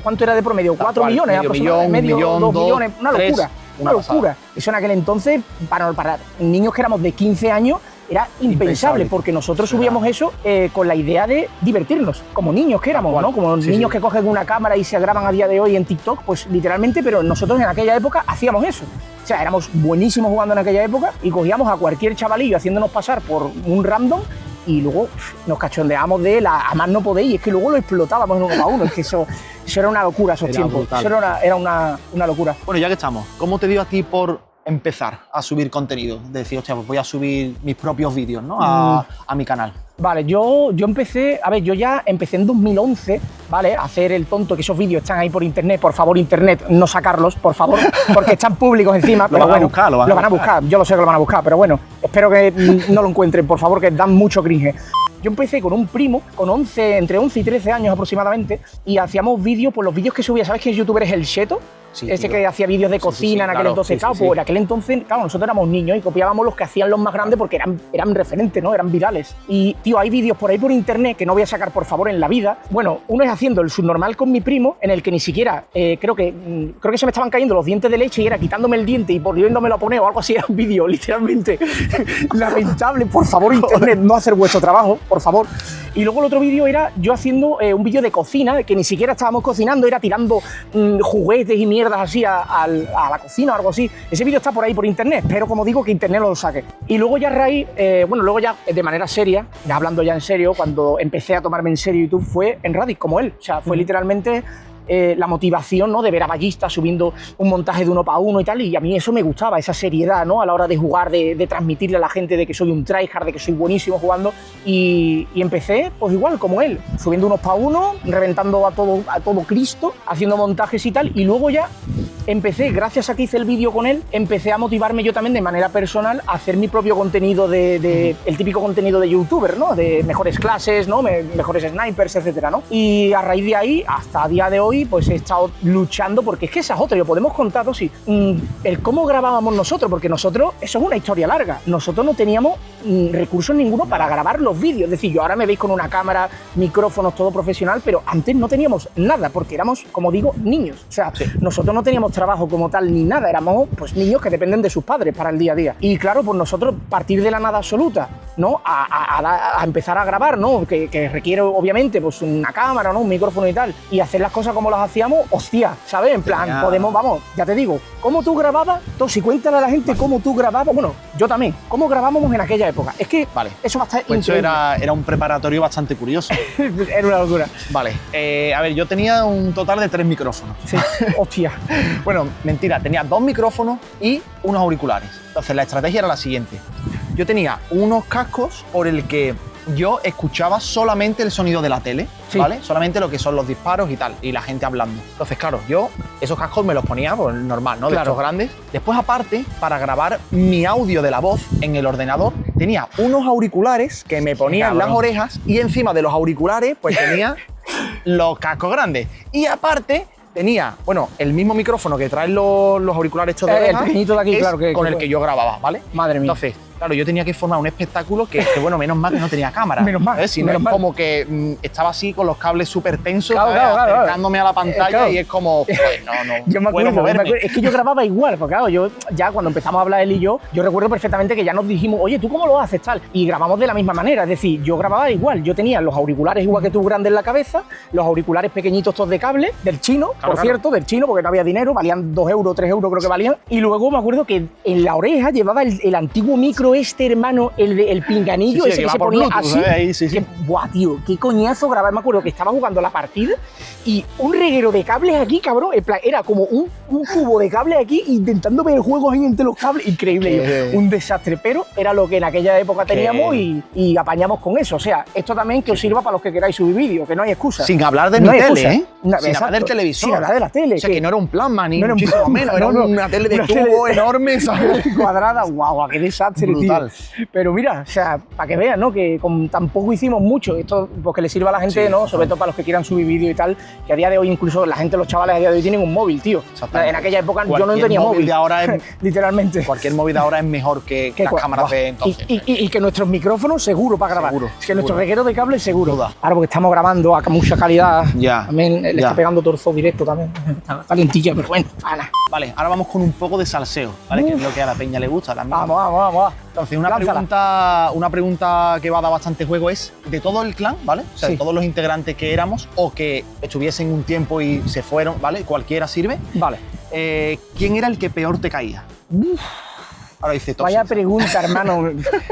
¿Cuánto era de promedio? Tal 4 cual, millones, medio aproximadamente, millón, 2 dos, millones, una tres, locura. una Una locura. Eso en aquel entonces, para niños que éramos de 15 años, era impensable, porque nosotros subíamos eso con la idea de divertirnos, como niños que éramos, Tal cual. ¿no? Como Sí, niños sí. que cogen una cámara y se graban a día de hoy en TikTok, pues literalmente, pero nosotros en aquella época hacíamos eso. O sea, éramos buenísimos jugando en aquella época y cogíamos a cualquier chavalillo haciéndonos pasar por un random y luego nos cachondeábamos de él a más no podéis, y es que luego lo explotábamos en uno a uno, es que eso era una locura esos Era tiempos, brutal. eso era una locura. Bueno, ya que estamos, ¿cómo te dio a ti por empezar a subir contenido? De decir, hostia, pues voy a subir mis propios vídeos, ¿no? A mi canal. Vale, yo empecé, a ver, yo ya empecé en 2011, ¿vale? A hacer el tonto, que esos vídeos están ahí por internet, por favor, internet, no sacarlos, por favor, porque están públicos encima. Lo pero van a bueno, buscar, lo van a buscar. yo lo sé que lo van a buscar, pero bueno, espero que no lo encuentren, por favor, que dan mucho cringe. Yo empecé con un primo, con entre 11 y 13 años aproximadamente, y hacíamos vídeos, pues los vídeos que subía, ¿sabes qué youtuber es el Sheto? Sí, Ese tío. que hacía vídeos de Sí, cocina sí, en aquel claro, entonces, sí, claro, sí, pues sí. en aquel entonces, claro, nosotros éramos niños y copiábamos los que hacían los más grandes porque eran referentes, ¿no? Eran virales. Y, tío, hay vídeos por ahí por internet que no voy a sacar, por favor, en la vida. Bueno, uno es haciendo el subnormal con mi primo, en el que ni siquiera, creo que se me estaban cayendo los dientes de leche y era quitándome el diente y volviéndomelo a poner o algo así, era un vídeo, literalmente, lamentable. Por favor, internet, no hacer vuestro trabajo, por favor. Y luego el otro vídeo era yo haciendo un vídeo de cocina, que ni siquiera estábamos cocinando, era tirando juguetes y mierdas así a la cocina o algo así. Ese vídeo está por ahí por internet, pero como digo, que internet lo saque. Y luego ya a raíz, luego ya de manera seria, ya hablando ya en serio, cuando empecé a tomarme en serio YouTube fue en Radix, como él. O sea, fue literalmente la motivación, ¿no? De ver a Ballista subiendo un montaje de uno para uno y tal, y a mí eso me gustaba, esa seriedad, ¿no? A la hora de jugar, de transmitirle a la gente de que soy un tryhard, de que soy buenísimo jugando, y empecé pues igual como él, subiendo unos para uno, reventando a todo Cristo, haciendo montajes y tal, y luego ya empecé, gracias a que hice el vídeo con él, empecé a motivarme yo también de manera personal a hacer mi propio contenido el típico contenido de youtuber, ¿no? De mejores clases, ¿no? Mejores snipers, etcétera, ¿no? Y a raíz de ahí, hasta a día de hoy, pues he estado luchando, porque es que esa es otra, lo podemos contar, sí, el cómo grabábamos nosotros, porque nosotros, eso es una historia larga, nosotros no teníamos recursos ninguno para grabar los vídeos, es decir, yo ahora me veis con una cámara, micrófonos, todo profesional, pero antes no teníamos nada, porque éramos, como digo, niños, o sea, nosotros no teníamos trabajo como tal ni nada, éramos pues niños que dependen de sus padres para el día a día. Y claro, pues nosotros partir de la nada absoluta, ¿no? A empezar a grabar, ¿no? Que requiere obviamente pues una cámara, ¿no? Un micrófono y tal, y hacer las cosas como las hacíamos, hostia, ¿sabes? En plan, podemos, vamos, ya te digo, ¿cómo tú grababas? Si cuéntale a la gente cómo tú grababas, bueno, yo también, ¿cómo grabábamos en aquella época? Es que eso va a estar Pues eso increíble. era un preparatorio bastante curioso. Era una locura. Vale, a ver, yo tenía un total de 3 micrófonos. Sí, hostia. Bueno, mentira, tenía 2 micrófonos y unos auriculares. Entonces la estrategia era la siguiente. Yo tenía unos cascos por el que yo escuchaba solamente el sonido de la tele, ¿vale? Solamente lo que son los disparos y tal, y la gente hablando. Entonces, claro, yo esos cascos me los ponía, pues normal, ¿no? De estos grandes. Después, aparte, para grabar mi audio de la voz en el ordenador, tenía unos auriculares que me ponían las orejas y encima de los auriculares, pues tenía los cascos grandes. Y aparte, tenía, bueno, el mismo micrófono que traen los auriculares estos de oreja, el pequeñito de aquí, es claro, con el que yo grababa, ¿vale? Madre mía. Entonces, claro, yo tenía que formar un espectáculo que bueno, menos mal que no tenía cámara. Menos mal, ¿sabes? Si no menos es mal. como que estaba así con los cables súper tensos, Claro, ¿sabes? claro. Acercándome a la pantalla Claro. y es como, pues no Yo me puedo acuerdo, moverme. es que yo grababa igual, porque claro, yo ya cuando empezamos a hablar él y yo recuerdo perfectamente que ya nos dijimos, oye, ¿tú cómo lo haces tal? Y grabamos de la misma manera, es decir, yo grababa igual, yo tenía los auriculares igual que tú grandes en la cabeza, los auriculares pequeñitos todos de cable, del chino, Claro, por cierto, del chino, porque no había dinero, valían 2 euros, 3 euros creo que valían, y luego me acuerdo que en la oreja llevaba el antiguo micro hermano, el pinganillo, Sí, sí, ese que que va se por ponía Bluetooth, así, ¿sabes? Ahí, sí, sí. que, buah, tío, qué coñazo grabar, me acuerdo que estaba jugando la partida y un reguero de cables aquí, cabrón, en plan, era como un cubo de cables aquí intentando ver juegos ahí entre los cables, increíble, Qué- un desastre, pero era lo que en aquella época teníamos y apañamos con eso, o sea, esto también que os sirva para los que queráis subir vídeos, que no hay excusa. Sin hablar de No mi hay tele, excusa. ¿eh? No, Sin exacto. hablar del televisor. Sin hablar de la tele. O sea, que no era un plasma, ni no era un muchísimo plasma, menos, era no, no. una tele de Una tubo tele- enorme, ¿sabes? cuadrada, guau, qué desastre, Brutal. tío. Pero mira, o sea, para que vean, ¿no? Que con tampoco hicimos mucho, esto porque le sirva a la gente, Sí, ¿no? Sobre todo para los que quieran subir vídeo y tal, que a día de hoy incluso la gente, los chavales a día de hoy tienen un móvil, tío. Exactamente. En aquella época yo no Cualquier tenía móvil móvil. de ahora es- literalmente. Cualquier móvil de ahora es mejor que las cua- cámaras buah. de entonces. Y que nuestros micrófonos seguro para grabar. Seguro, Que nuestro seguro. reguero de cable seguro. Duda. Ahora porque estamos grabando a mucha calidad. Ya, También le ya. está pegando torzo directo también. Está calentilla, pero bueno, pana. Vale, ahora vamos con un poco de salseo, ¿vale? Que es lo que a la peña le gusta también. Vamos. Entonces, una Lánzala. pregunta que va a dar bastante juego es, de todo el clan, ¿vale? O sea, Sí. de todos los integrantes que éramos o que estuviesen un tiempo y se fueron, ¿vale? Cualquiera sirve. Vale. ¿Quién era el que peor te caía? Ahora dice Vaya tóxico. pregunta, hermano.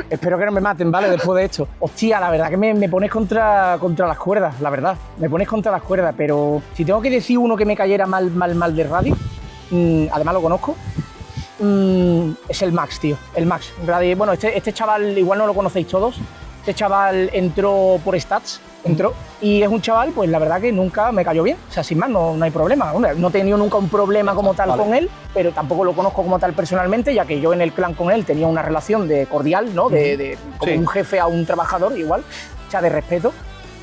Espero que no me maten, ¿vale? Después de esto. Hostia, la verdad que me pones contra las cuerdas, la verdad. Me pones contra las cuerdas, pero si tengo que decir uno que me cayera mal de radio, además lo conozco, es el Max, tío. El Max. Bueno, este chaval igual no lo conocéis todos. Este chaval entró por stats, y es un chaval, pues la verdad que nunca me cayó bien. O sea, sin más, no hay problema. No he tenido nunca un problema como tal Vale. con él, pero tampoco lo conozco como tal personalmente, ya que yo en el clan con él tenía una relación de cordial, ¿no? De como Sí. un jefe a un trabajador, igual, o sea, de respeto.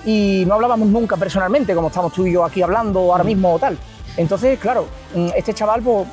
Y no hablábamos nunca personalmente, como estamos tú y yo aquí hablando ahora mismo o tal. Entonces, claro, este chaval, pues,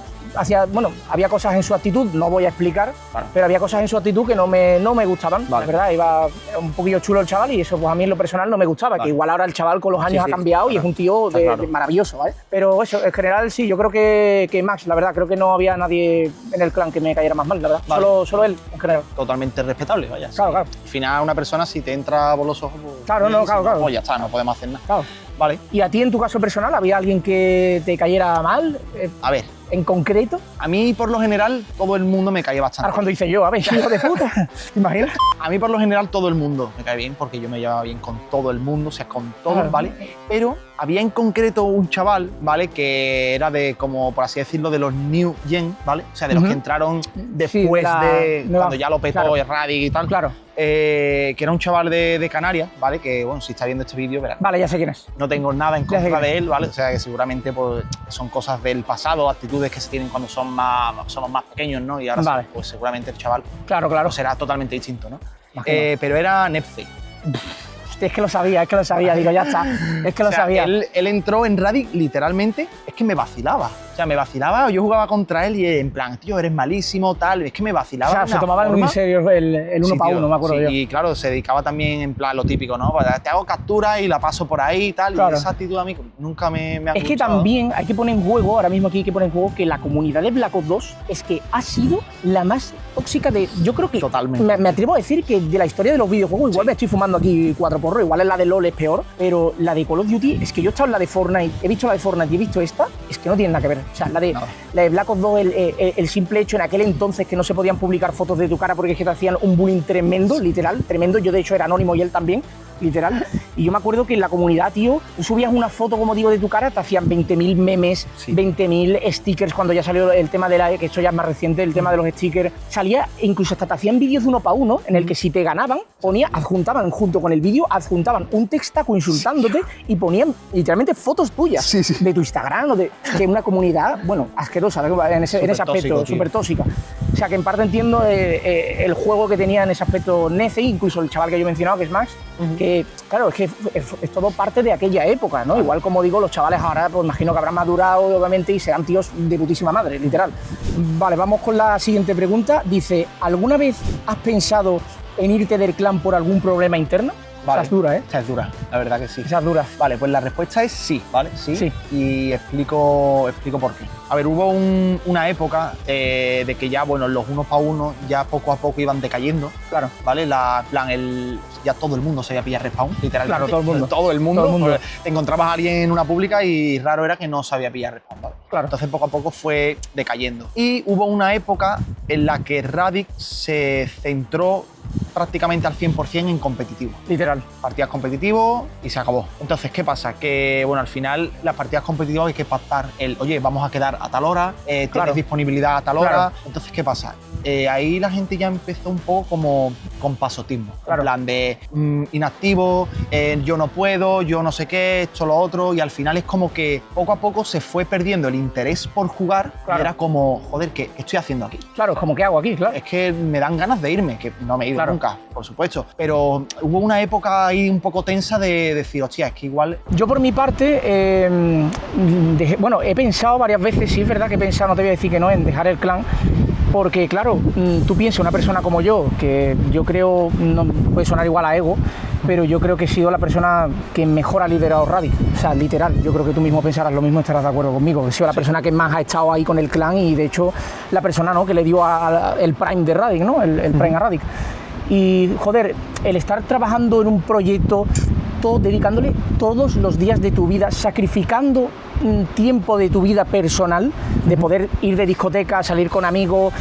había cosas en su actitud, no voy a explicar, Claro. pero había cosas en su actitud que no me gustaban, Vale. la verdad, era un poquillo chulo el chaval y eso pues a mí en lo personal no me gustaba, Vale. que igual ahora el chaval con los años sí, ha cambiado y claro. es un tío Está claro. maravilloso, ¿vale? Pero eso, en general sí, yo creo que Max, la verdad, creo que no había nadie en el clan que me cayera más mal, la verdad, Vale. solo él, en general. Totalmente respetable, vaya. Claro, claro. Al final, una persona, si te entra por los ojos, pues, Claro, no, bien, claro, si claro. Pues ya está, no podemos hacer nada. Claro. Vale. ¿Y a ti en tu caso personal había alguien que te cayera mal, A ver, en concreto? a mí por lo general todo el mundo me cae Ahora bastante. cuando dice yo, a ver, hijo de puta, ¿te imaginas? A mí por lo general todo el mundo me cae bien porque yo me llevaba bien con todo el mundo, o sea, con todos, Claro. ¿vale? Pero había en concreto un chaval, ¿vale? Que era de, como por así decirlo, de los New Gen, ¿vale? O sea, de los Ujú. que entraron Sí, después la de nueva- cuando ya lo petó claro. el Radic y tal. Claro. Que era un chaval de Canarias, ¿vale? Que, bueno, si está viendo este vídeo, verás. Vale, ya sé quién es. No tengo nada en Ya sé contra que- de él, ¿vale? O sea, que seguramente pues, son cosas del pasado, actitudes que se tienen cuando somos más pequeños, ¿no? Y ahora Vale. pues seguramente el chaval Claro, claro. será totalmente distinto, ¿no? Imagino. Pero era Nepsi. Hostia, es que lo sabía, digo, ya está. Es que lo O sea, sabía. Él entró en Radic literalmente, es que me vacilaba. O sea, me vacilaba, yo jugaba contra él y en plan, tío, eres malísimo, tal. Es que me O vacilaba. sea, de se una tomaba muy forma. en serio el uno Sí, para tío, uno, me acuerdo sí, yo. Y claro, se dedicaba también en plan lo típico, ¿no? Te hago captura y la paso por ahí y tal. Claro. Y esa actitud a mí nunca me ha Es que gustado. también hay que poner en juego, ahora mismo aquí hay que poner en juego que la comunidad de Black Ops 2 es que ha sido la más tóxica de. Yo creo que. Totalmente. Me atrevo a decir que de la historia de los videojuegos, igual me estoy fumando aquí 4 porros, igual es la de LOL es peor, pero la de Call of Duty, es que yo he estado en la de Fortnite, he visto la de Fortnite y he visto esta, es que no tienen nada que ver. O sea, la de Black Ops 2, el simple hecho en aquel entonces que no se podían publicar fotos de tu cara porque es que te hacían un bullying tremendo, literal, tremendo. Yo de hecho era anónimo y él también, literal. Y yo me acuerdo que en la comunidad, tío, tú subías una foto, como digo, de tu cara, te hacían 20.000 memes, Sí. 20.000 stickers cuando ya salió el tema de que esto ya es más reciente, el tema de los stickers. Salía, incluso hasta te hacían vídeos de uno para uno, en el que si te ganaban, adjuntaban junto con el vídeo, adjuntaban un textaco insultándote y ponían literalmente fotos tuyas Sí, sí. de tu Instagram o de una comunidad, bueno, asquerosa en ese Súper aspecto, tóxico, tío. súper tóxica. O sea, que en parte entiendo el juego que tenía en ese aspecto Nece, incluso el chaval que yo he mencionado, que es Max, que, claro, es que es todo parte de aquella época, ¿no? Igual, como digo, los chavales ahora, pues imagino que habrán madurado, obviamente, y serán tíos de putísima madre, literal. Vale, vamos con la siguiente pregunta. Dice, ¿alguna vez has pensado en irte del clan por algún problema interno? Vale. Esa es dura, ¿eh? Esa es dura, la verdad que sí. Esa es dura. Vale, pues la respuesta es sí, ¿vale? Sí. Sí. Y explico por qué. A ver, hubo una época de que ya, bueno, los unos para uno ya poco a poco iban decayendo. Claro. ¿Vale? Ya todo el mundo sabía pillar respawn, literalmente. Claro, todo el mundo. Todo el mundo. Todo el mundo. Pues, te encontrabas a alguien en una pública y raro era que no sabía pillar respawn, ¿vale? Claro. Entonces poco a poco fue decayendo. Y hubo una época en la que Radic se centró prácticamente al 100% en competitivo. Literal. Partidas competitivos y se acabó. Entonces, ¿qué pasa? Que, bueno, al final las partidas competitivas hay que pactar oye, vamos a quedar a tal hora, tienes disponibilidad a tal hora. Claro. Entonces, ¿qué pasa? Ahí la gente ya empezó un poco como con pasotismo. Claro. En plan de inactivo, yo no puedo, yo no sé qué, esto, lo otro. Y al final es como que poco a poco se fue perdiendo el interés por jugar. Claro. Y era como, joder, ¿qué estoy haciendo aquí? Claro, es como, ¿qué hago aquí? Claro. Es que me dan ganas de irme, que no me he ido Claro. nunca, por supuesto. Pero hubo una época ahí un poco tensa de decir, hostia, es que igual... Yo por mi parte, bueno, he pensado varias veces, sí es verdad que he pensado, no te voy a decir que no, en dejar el clan, porque claro, tú piensas, una persona como yo, que yo creo, no puede sonar igual a ego, pero yo creo que he sido la persona que mejor ha liderado Radic, o sea, literal, yo creo que tú mismo pensarás lo mismo, estarás de acuerdo conmigo, que he sido la persona que más ha estado ahí con el clan y de hecho la persona, ¿no?, que le dio el prime de Radic, ¿no?, el prime a Radic. Y, joder, el estar trabajando en un proyecto, dedicándole todos los días de tu vida, sacrificando un tiempo de tu vida personal, de poder ir de discoteca, salir con amigos,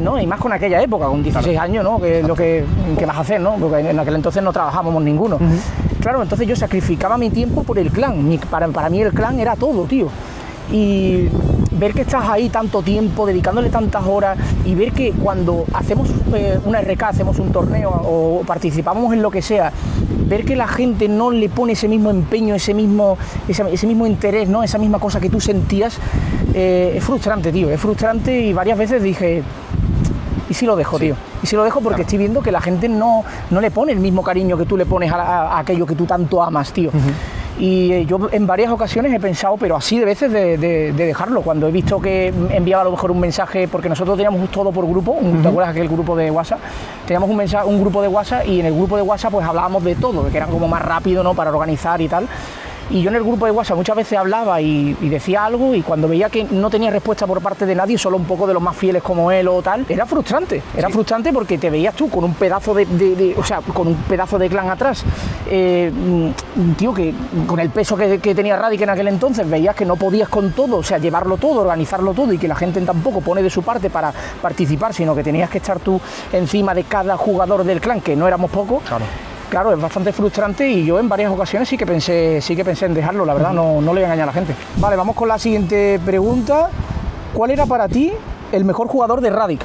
¿no? Y más con aquella época, con 16 años, ¿no? Que es lo que vas a hacer, ¿no? Porque en aquel entonces no trabajábamos ninguno. Claro, entonces yo sacrificaba mi tiempo por el clan. Para mí el clan era todo, tío. Y ver que estás ahí tanto tiempo, dedicándole tantas horas, y ver que cuando hacemos una RK, hacemos un torneo o participamos en lo que sea, ver que la gente no le pone ese mismo empeño, ese mismo interés, ¿no?, esa misma cosa que tú sentías, es frustrante, tío, es frustrante. Y varias veces dije, ¿y si lo dejo, tío? ¿Y si lo dejo? Porque estoy viendo que la gente no le pone el mismo cariño que tú le pones a aquello que tú tanto amas, tío. Y yo en varias ocasiones he pensado, pero así de veces, de dejarlo. Cuando he visto que enviaba a lo mejor un mensaje, porque nosotros teníamos todo por grupo, ¿te acuerdas aquel grupo de WhatsApp? Teníamos un grupo de WhatsApp, y en el grupo de WhatsApp pues hablábamos de todo, que era como más rápido, ¿no?, para organizar y tal. Y yo en el grupo de WhatsApp muchas veces hablaba y decía algo, y cuando veía que no tenía respuesta por parte de nadie, solo un poco de los más fieles como él o tal, era frustrante. Era frustrante porque te veías tú con un pedazo o sea, con un pedazo de clan atrás, tío, que con el peso que tenía Radic en aquel entonces, veías que no podías con todo, o sea, llevarlo todo, organizarlo todo, y que la gente tampoco pone de su parte para participar, sino que tenías que estar tú encima de cada jugador del clan, que no éramos pocos. Claro, es bastante frustrante, y yo en varias ocasiones sí que pensé en dejarlo, la verdad, no le voy a engañar a la gente. Vale, vamos con la siguiente pregunta. ¿Cuál era para ti el mejor jugador de Radic?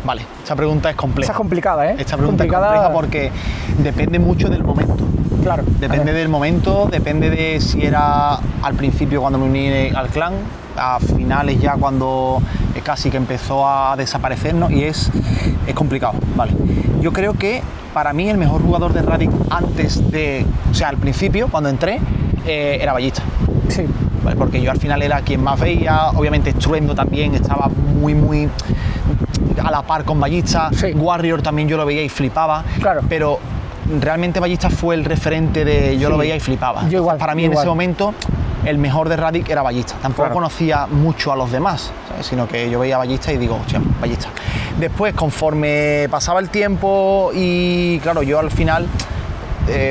Vale, esta pregunta es compleja. Esa es complicada, ¿eh? Esta pregunta es compleja porque depende mucho del momento. Claro. Depende del momento, depende de si era al principio cuando me uní al clan, a finales ya cuando casi que empezó a desaparecer, ¿no? Y es complicado, ¿vale? Yo creo que para mí el mejor jugador de Radic o sea, al principio, cuando entré, era Ballista. Sí. ¿Vale? Porque yo al final era quien más veía, obviamente Struendo también estaba muy a la par con Ballista, Sí. Warrior también yo lo veía y flipaba, Claro. pero realmente Ballista fue el referente de yo lo veía y flipaba. Yo igual, Para mí yo en igual. ese momento el mejor de Radic era Ballista. Tampoco Claro. conocía mucho a los demás, ¿sabes? Sino que yo veía a Ballista y digo, hostia, Ballista. Después, conforme pasaba el tiempo y claro, yo al final,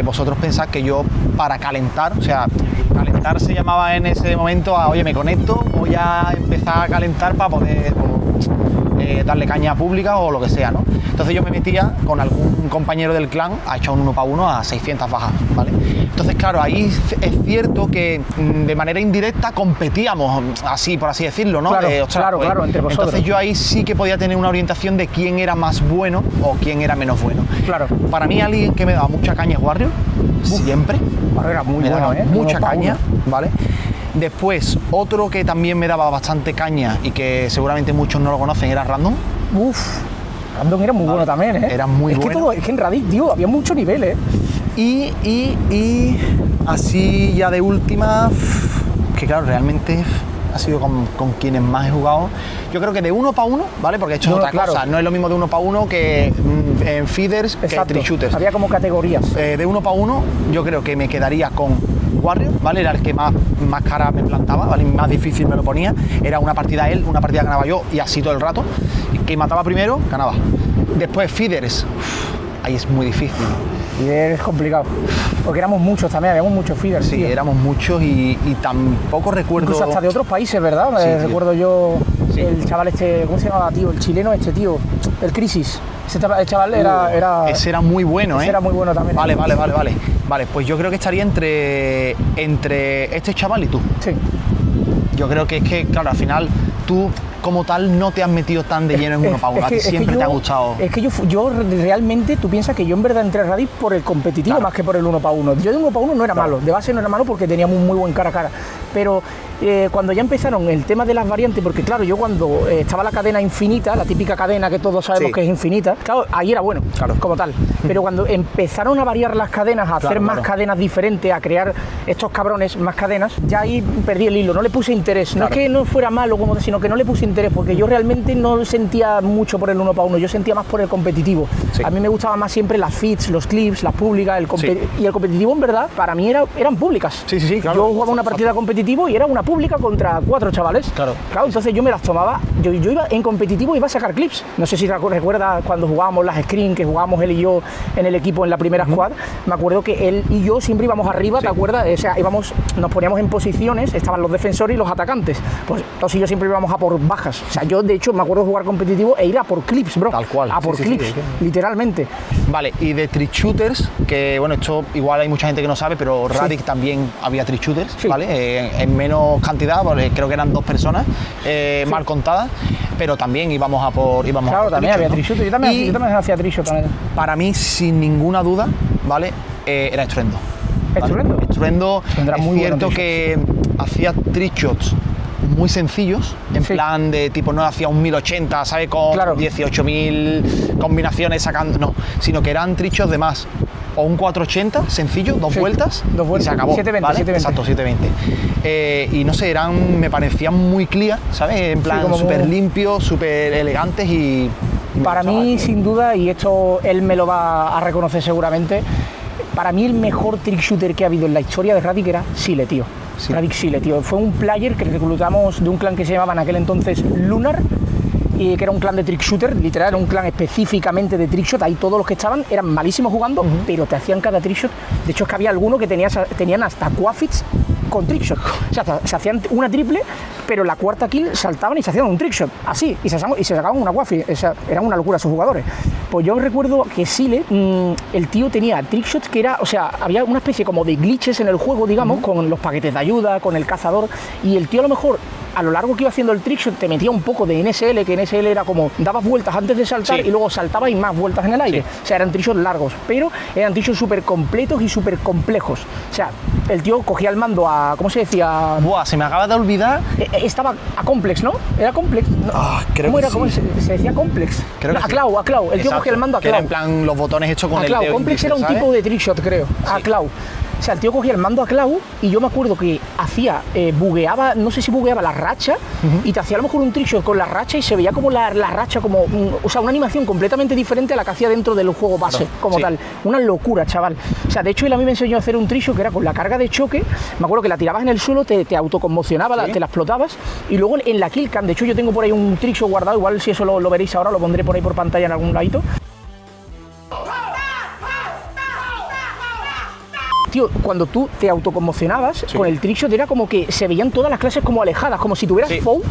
vosotros pensáis que yo para calentar, o sea, calentar se llamaba en ese momento a, oye, me conecto, voy a empezar a calentar para poder darle caña pública o lo que sea, ¿no? Entonces yo me metía con algún compañero del clan a echar un 1 para 1 a 600 bajas, ¿vale? Entonces, claro, ahí es cierto que de manera indirecta competíamos, así por así decirlo, ¿no? Claro, Ostras, claro, entre vosotros. Entonces yo ahí sí que podía tener una orientación de quién era más bueno o quién era menos bueno. Claro. Para mí alguien que me daba mucha caña es Warrior, siempre. Warrior era muy Me bueno, daba ¿eh? mucha 1 para caña, 1. ¿vale? Después, otro que también me daba bastante caña y que seguramente muchos no lo conocen era Random. Uf, Brandon era muy bueno también, ¿eh? Era muy es bueno. Es que en Radic, tío, había mucho nivel, ¿eh? Y así ya de última, que claro, realmente ha sido con quienes más he jugado. Yo creo que de 1 para 1, ¿vale? Porque he hecho otra cosa. No es lo mismo de 1 para 1 que en feeders, que trick shooters. Había como categorías. De 1 para 1, yo creo que me quedaría con Warrior, ¿vale? Era el que más cara me plantaba, ¿vale? Más difícil me lo ponía. Era una partida él, una partida ganaba yo y así todo el rato. Quien mataba primero, ganaba. Después feeders, ahí es muy difícil. Y es complicado. Porque éramos muchos también, habíamos muchos feeders. Sí, tío. éramos muchos y tampoco recuerdo. Incluso hasta de otros países, ¿verdad? Sí, recuerdo yo Sí. el chaval este, ¿cómo se llamaba, tío? El chileno este, tío. El Crisis. El chaval era. Ese era muy bueno, ese era muy bueno también. Vale, pues yo creo que estaría entre este chaval y tú. Sí. Yo creo que es que, claro, al final tú como tal no te has metido tan de lleno en 1 para 1. A ti siempre te ha gustado. Es que yo realmente, tú piensas que yo en verdad entré a Radic por el competitivo más que por el 1 para 1. Yo de 1 para 1 no era malo, de base no era malo porque teníamos un muy buen cara a cara. Pero cuando ya empezaron el tema de las variantes, porque claro, yo cuando estaba la cadena infinita, la típica cadena que todos sabemos que es infinita, claro, ahí era bueno, como tal. Pero cuando empezaron a variar las cadenas, a hacer más cadenas diferentes, a crear estos cabrones más cadenas, ya ahí perdí el hilo, no le puse interés. No es que no fuera malo, sino que no le puse interés, porque yo realmente no sentía mucho por el 1 para 1, yo sentía más por el competitivo. Sí. A mí me gustaba más siempre las feeds, los clips, las públicas, y el competitivo en verdad, para mí eran públicas. Sí, claro. Yo jugaba una partida competitivo y era una pública contra 4 chavales. Claro, entonces yo me las tomaba, yo iba en competitivo y iba a sacar clips. No sé si recuerdas cuando jugábamos las screen, que jugábamos él y yo en el equipo en la primera squad, me acuerdo que él y yo siempre íbamos arriba, ¿te acuerdas? O sea, nos poníamos en posiciones, estaban los defensores y los atacantes. Pues entonces yo siempre íbamos a por bajas. O sea, yo de hecho me acuerdo de jugar competitivo e ir a por clips, bro. Tal cual. A por clips, literalmente. Vale, y de trick shooters, que bueno, esto igual hay mucha gente que no sabe, pero Radic también había trick shooters, ¿vale? En menos cantidad, porque creo que eran 2 personas, mal contadas, pero también íbamos a por claro, también había trick shooters. Yo también hacía trick shooters. Para mí, sin ninguna duda, ¿vale? Era Estruendo. ¿Estruendo? Estruendo es muy cierto que hacía trick shots muy sencillos, en plan de tipo, no hacía un 1080, ¿sabes? Con 18.000 combinaciones sacando, no, sino que eran trick shots de más. O un 480 sencillo, 2 vueltas y se acabó. 720, ¿vale? 720. Exacto, 720. Y no sé, me parecían muy clear, ¿sabes? En plan súper limpios, súper elegantes y para mí, sin duda, y esto él me lo va a reconocer seguramente, para mí el mejor trick shooter que ha habido en la historia de Radic era Sile, tío. Sí. Radic Sile, tío. Fue un player que reclutamos de un clan que se llamaba en aquel entonces Lunar, y que era un clan de trick shooter, literal, era un clan específicamente de trick shot. Ahí todos los que estaban eran malísimos jugando, pero te hacían cada trick shot. De hecho, es que había algunos que tenían hasta quaffits con trick shot. O sea, se hacían una triple, pero la cuarta kill saltaban y se hacían un trick shot, así, y se sacaban una waffy. O sea, eran una locura sus jugadores. Pues yo recuerdo que Sile, el tío tenía trick shots que era, o sea, había una especie como de glitches en el juego, digamos, con los paquetes de ayuda, con el cazador, y el tío a lo mejor, a lo largo que iba haciendo el trickshot, te metía un poco de NSL, que NSL era como dabas vueltas antes de saltar y luego saltaba y más vueltas en el aire. O sea, eran trickshots largos, pero eran trickshots súper completos y súper complejos. O sea, el tío cogía el mando a, ¿cómo se decía? Buah, se me acaba de olvidar. Estaba a Complex, ¿no? Era Complex. No. Creo ¿Cómo que era? ¿Cómo se decía Complex? Creo que a Clau. El tío cogía el mando a Clau. Era en plan los botones hechos con el dedo Complex índice, era un ¿sabes? tipo de trickshot, creo. A Clau. O sea, el tío cogía el mando a Clau y yo me acuerdo que hacía, bugueaba, no sé si bugueaba la racha, y te hacía a lo mejor un trickshot con la racha y se veía como la racha, como, o sea, una animación completamente diferente a la que hacía dentro del juego base, como tal. Una locura, chaval. O sea, de hecho, él a mí me enseñó a hacer un trickshot que era con la carga de choque. Me acuerdo que la tirabas en el suelo, te autoconmocionaba, te la explotabas, y luego en la killcam, de hecho, yo tengo por ahí un trickshot guardado, igual si eso lo veréis ahora, lo pondré por ahí por pantalla en algún ladito. Tío, cuando tú te autoconmocionabas con el trickshot era como que se veían todas las clases como alejadas, como si tuvieras FOU,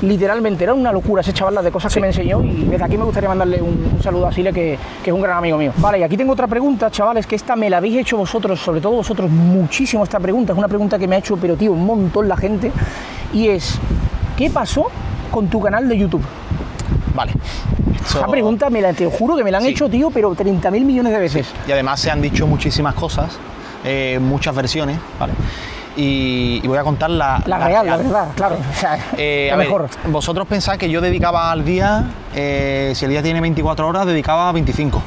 literalmente, era una locura ese chaval, las de cosas que me enseñó, y desde aquí me gustaría mandarle un saludo a Sile, que es un gran amigo mío. Vale, y aquí tengo otra pregunta, chavales, que esta me la habéis hecho vosotros, sobre todo vosotros, muchísimo esta pregunta, es una pregunta que me ha hecho, pero tío, un montón la gente, y es, ¿qué pasó con tu canal de YouTube? Vale. Esa pregunta, te juro que me la han hecho, tío, pero 30.000 millones de veces. Y además se han dicho muchísimas cosas, muchas versiones, ¿vale? y voy a contar la real, la verdad, claro. O sea, a lo ver, mejor. vosotros pensáis que yo dedicaba al día, si el día tiene 24 horas, dedicaba 25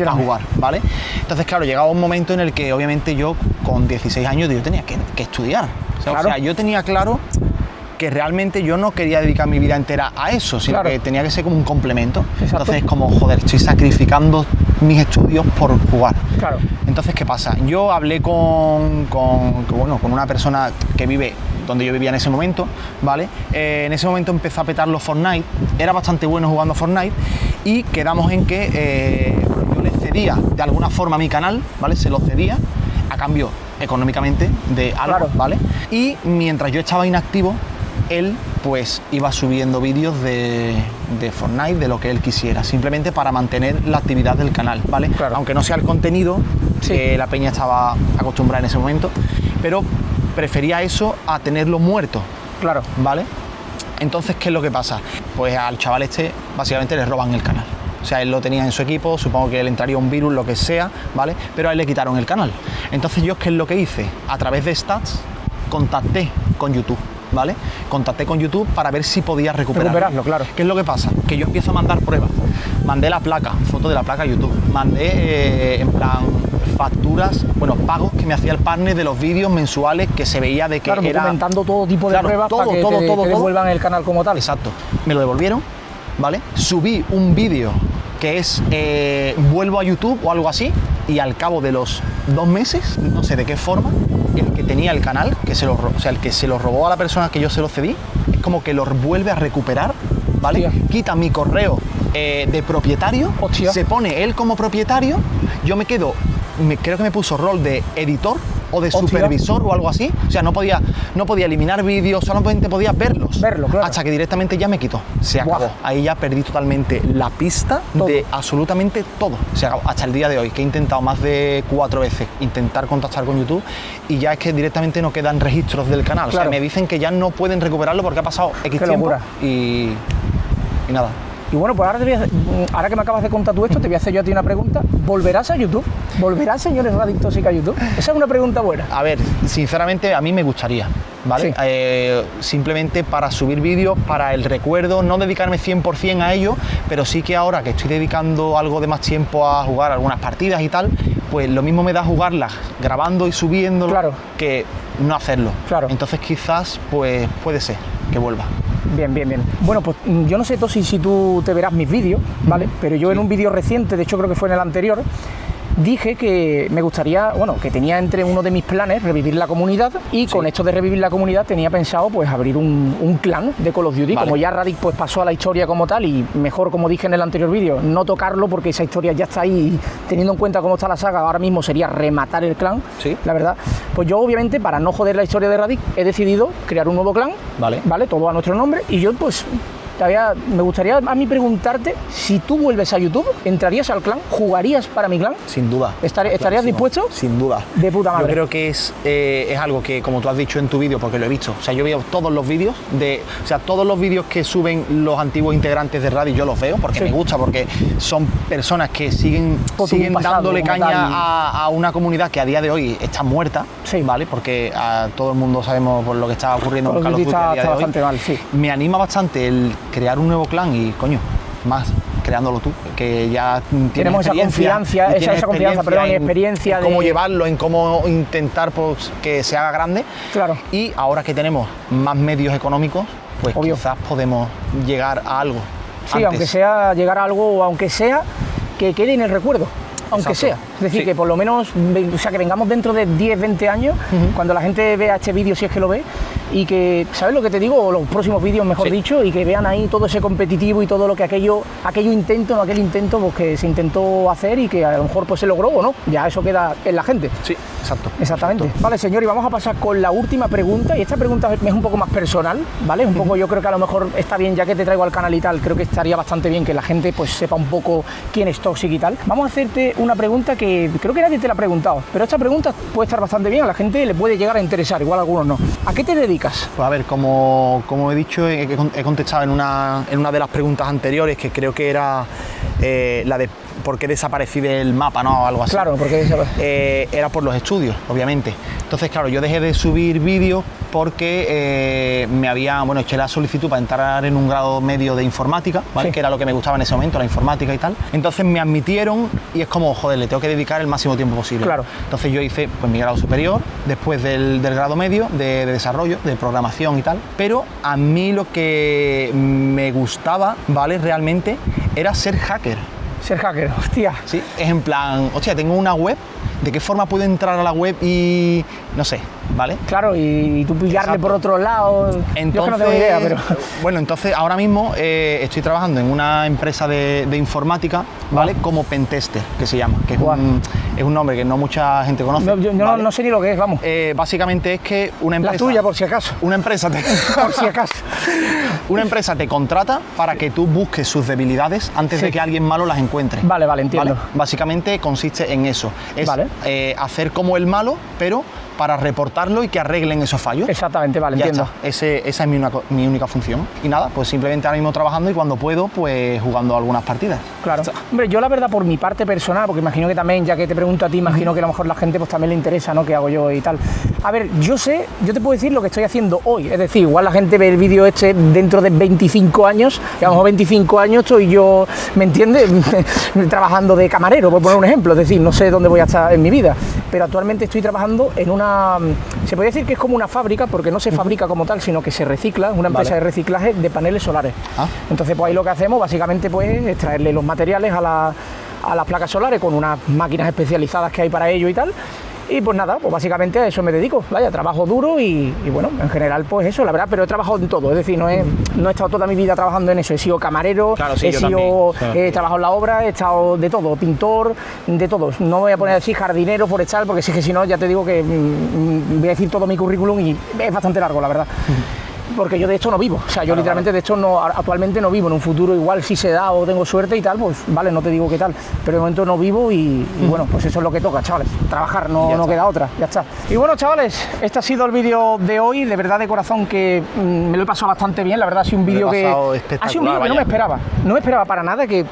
a jugar, ¿vale? Entonces, claro, llegaba un momento en el que obviamente yo con 16 años yo tenía que estudiar. Claro. O sea, yo tenía claro que realmente yo no quería dedicar mi vida entera a eso, sino que tenía que ser como un complemento. Exacto. Entonces, como, joder, estoy sacrificando mis estudios por jugar. Claro. Entonces, ¿qué pasa? Yo hablé con una persona que vive donde yo vivía en ese momento, ¿vale? En ese momento empezó a petar los Fortnite, era bastante bueno jugando Fortnite y quedamos en que yo le cedía de alguna forma a mi canal, ¿vale? Se lo cedía a cambio económicamente de algo, Claro. ¿vale? Y mientras yo estaba inactivo, él pues iba subiendo vídeos de Fortnite, de lo que él quisiera, simplemente para mantener la actividad del canal, ¿vale? Claro. Aunque no sea el contenido que la peña estaba acostumbrada en ese momento, pero prefería eso a tenerlo muerto, Claro. ¿vale? Entonces, ¿qué es lo que pasa? Pues al chaval este básicamente le roban el canal. O sea, él lo tenía en su equipo, supongo que le entraría un virus, lo que sea, ¿vale? Pero a él le quitaron el canal. Entonces yo, ¿qué es lo que hice? A través de Stats, contacté con YouTube, ¿vale? Contacté con YouTube para ver si podía Recuperarlo, claro. ¿Qué es lo que pasa? Que yo empiezo a mandar pruebas. Mandé la placa, foto de la placa a YouTube. Mandé, en plan, facturas, bueno, pagos que me hacía el partner de los vídeos mensuales que se veía de que Claro, era... documentando todo tipo de Claro, pruebas todo, para que todo, te todo. devuelvan el canal como tal. Exacto. Me lo devolvieron, ¿vale? Subí un vídeo que es vuelvo a YouTube o algo así, y al cabo de los 2 meses, no sé de qué forma, el que tenía el canal, el que se lo robó a la persona que yo se lo cedí, es como que lo vuelve a recuperar, ¿vale? Hostia. Quita mi correo de propietario, Hostia. se pone él como propietario, yo me quedo, creo que me puso rol de editor o de Hostia. supervisor o algo así, o sea, no podía eliminar vídeos, solamente podía verlos. Verlo, claro. Hasta que directamente ya me quitó. Se acabó. Buah. Ahí ya perdí totalmente la pista Todo. de absolutamente todo. Se acabó. Hasta el día de hoy, que he intentado más de 4 veces intentar contactar con YouTube y ya es que directamente no quedan registros del canal. O Claro. sea, me dicen que ya no pueden recuperarlo porque ha pasado X Qué tiempo locura. y nada. Y bueno, pues ahora que me acabas de contar tú esto, te voy a hacer yo a ti una pregunta. ¿Volverás a YouTube? ¿Volverás, señores Radic Tóxica, a YouTube? Esa es una pregunta buena. A ver, sinceramente a mí me gustaría, ¿vale? Sí. Simplemente para subir vídeos, para el recuerdo, no dedicarme 100% a ello, pero sí que ahora que estoy dedicando algo de más tiempo a jugar algunas partidas y tal, pues lo mismo me da jugarlas grabando y subiéndolo Claro. que no hacerlo. Claro. Entonces quizás pues puede ser que vuelva. Bien, bien, bien. Bueno, pues yo no sé, Tosi, si tú te verás mis vídeos, ¿vale? Pero yo en un vídeo reciente, de hecho creo que fue en el anterior, dije que me gustaría, bueno, que tenía entre uno de mis planes revivir la comunidad y con esto de revivir la comunidad tenía pensado pues abrir un clan de Call of Duty. Vale. Como ya Radic pues pasó a la historia como tal y mejor, como dije en el anterior vídeo, no tocarlo porque esa historia ya está ahí y teniendo en cuenta cómo está la saga, ahora mismo sería rematar el clan, Sí. la verdad. Pues yo obviamente para no joder la historia de Radic he decidido crear un nuevo clan, Vale. ¿vale? Todo a nuestro nombre y yo pues... Me gustaría a mí preguntarte, si tú vuelves a YouTube, ¿entrarías al clan? ¿Jugarías para mi clan? Sin duda. ¿Estarías Clarísimo. dispuesto? Sin duda. De puta madre. Yo creo que es algo que, como tú has dicho en tu vídeo, porque lo he visto, o sea, yo veo todos los vídeos todos los vídeos que suben los antiguos integrantes de Radio, yo los veo porque Sí. me gusta, porque son personas que siguen Por tu pasado, dándole como caña tal. a una comunidad que a día de hoy está muerta, Sí. ¿vale? Porque todo el mundo sabemos por lo que está ocurriendo Call con of Call of Duty Duty a día está de hoy. bastante mal, sí. Me anima bastante el crear un nuevo clan y, coño, más creándolo tú, que ya tienes Tenemos esa experiencia, confianza, y tienes esa confianza, perdón, y en experiencia cómo de- llevarlo, en cómo intentar pues, que se haga grande. Claro. Y ahora que tenemos más medios económicos, pues Obvio. quizás podemos llegar a algo. Sí, antes. aunque sea llegar a algo, o aunque sea que quede en el recuerdo. Aunque Exacto. sea. Es decir, Sí. que por lo menos, o sea, que vengamos dentro de 10, 20 años, cuando la gente vea este vídeo, si es que lo ve, y que, ¿sabes lo que te digo? O los próximos vídeos, mejor Sí. dicho, y que vean ahí todo ese competitivo y todo lo que aquel intento pues, que se intentó hacer y que a lo mejor pues se logró o no. Ya eso queda en la gente. Sí, exacto. Exactamente. Vale, señor, y vamos a pasar con la última pregunta. Y esta pregunta es un poco más personal, ¿vale? Un poco, yo creo que a lo mejor está bien, ya que te traigo al canal y tal, creo que estaría bastante bien que la gente pues sepa un poco quién es Toxic y tal. Vamos a hacerte una pregunta que creo que nadie te la ha preguntado, pero esta pregunta puede estar bastante bien, a la gente le puede llegar a interesar, igual a algunos no. ¿A qué te dedicas? Pues a ver, como he dicho, he contestado en una de las preguntas anteriores, que creo que era la de por qué desaparecí del mapa, ¿no? O algo así. Claro, porque Era por los estudios, obviamente. Entonces, claro, yo dejé de subir vídeos porque eché la solicitud para entrar en un grado medio de informática, ¿vale? Sí. Que era lo que me gustaba en ese momento, la informática y tal. Entonces me admitieron y es como, joder, le tengo que dedicar el máximo tiempo posible. Claro. Entonces yo hice pues mi grado superior, después del grado medio de desarrollo, de programación y tal. Pero a mí lo que me gustaba, ¿vale? Realmente era ser hacker. ser hacker, hostia. Sí, es en plan, hostia, tengo una web, ¿de qué forma puedo entrar a la web y no sé, ¿vale? Claro, y tú pillarle Exacto. por otro lado. Entonces, yo es que no tengo idea, pero. Bueno, entonces ahora mismo estoy trabajando en una empresa de informática, ¿vale? Como pentester, que se llama, que es un nombre que no mucha gente conoce. No, yo ¿vale? no sé ni lo que es, vamos. Básicamente es que una empresa... La tuya, por si acaso. Una empresa te... Por si acaso. Una empresa te contrata para que tú busques sus debilidades antes Sí. de que alguien malo las encuentre. Vale, entiendo. ¿Vale? Básicamente consiste en eso. Es Vale. hacer como el malo, pero para reportarlo y que arreglen esos fallos. Exactamente, vale, Ya entiendo. está. Esa es mi única función. Y nada, pues simplemente ahora mismo trabajando y cuando puedo, pues jugando algunas partidas. Claro. Hombre, yo la verdad por mi parte personal, porque imagino que también, ya que te pregunto a ti, imagino que a lo mejor la gente pues también le interesa, ¿no? ¿Qué hago yo y tal? A ver, yo te puedo decir lo que estoy haciendo hoy. Es decir, igual la gente ve el vídeo este dentro de 25 años, y a lo mejor 25 años estoy yo, ¿me entiendes? Trabajando de camarero, por poner un ejemplo. Es decir, no sé dónde voy a estar en mi vida. Pero actualmente estoy trabajando en una... Se puede decir que es como una fábrica, porque no se fabrica como tal, sino que se recicla, una empresa Vale. de reciclaje de paneles solares. Ah. Entonces, pues ahí lo que hacemos básicamente pues es extraerle los materiales a las placas solares con unas máquinas especializadas que hay para ello y tal. Y pues nada, pues básicamente a eso me dedico. Vaya, trabajo duro y bueno, en general pues eso, la verdad, pero he trabajado en todo. Es decir, no he estado toda mi vida trabajando en eso. He sido camarero, Claro, sí, he yo sido, también. he trabajado en la obra, he estado de todo, pintor, de todo. No me voy a poner a decir jardinero, forestal, porque sí que si no, ya te digo que voy a decir todo mi currículum y es bastante largo, la verdad. Porque yo de esto no vivo, o sea, yo literalmente de esto actualmente no vivo, en un futuro igual si se da o tengo suerte y tal, pues vale, no te digo qué tal, pero de momento no vivo y bueno, pues eso es lo que toca, chavales, trabajar, no queda otra, ya está. Y bueno, chavales, este ha sido el vídeo de hoy, de verdad de corazón que me lo he pasado bastante bien, la verdad ha sido un vídeo que... Ha sido un vídeo que no me esperaba para nada que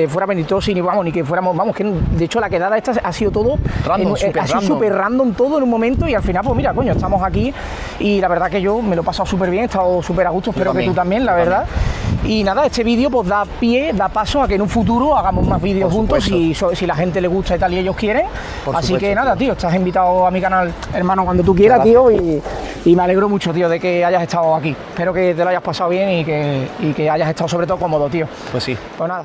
fuera Benitosi ni que fuéramos, vamos, que de hecho la quedada esta ha sido todo, Random, ha sido súper random todo en un momento y al final pues mira, coño, estamos aquí y la verdad que yo me lo he pasado súper bien, he estado súper a gusto, espero que tú también, la verdad. Y nada, este vídeo pues da paso a que en un futuro hagamos más vídeos juntos si la gente le gusta y tal y ellos quieren. Así que nada, tío, estás invitado a mi canal, hermano, cuando tú quieras, tío, y me alegro mucho, tío, de que hayas estado aquí. Espero que te lo hayas pasado bien y que hayas estado sobre todo cómodo, tío. Pues sí. Pues nada.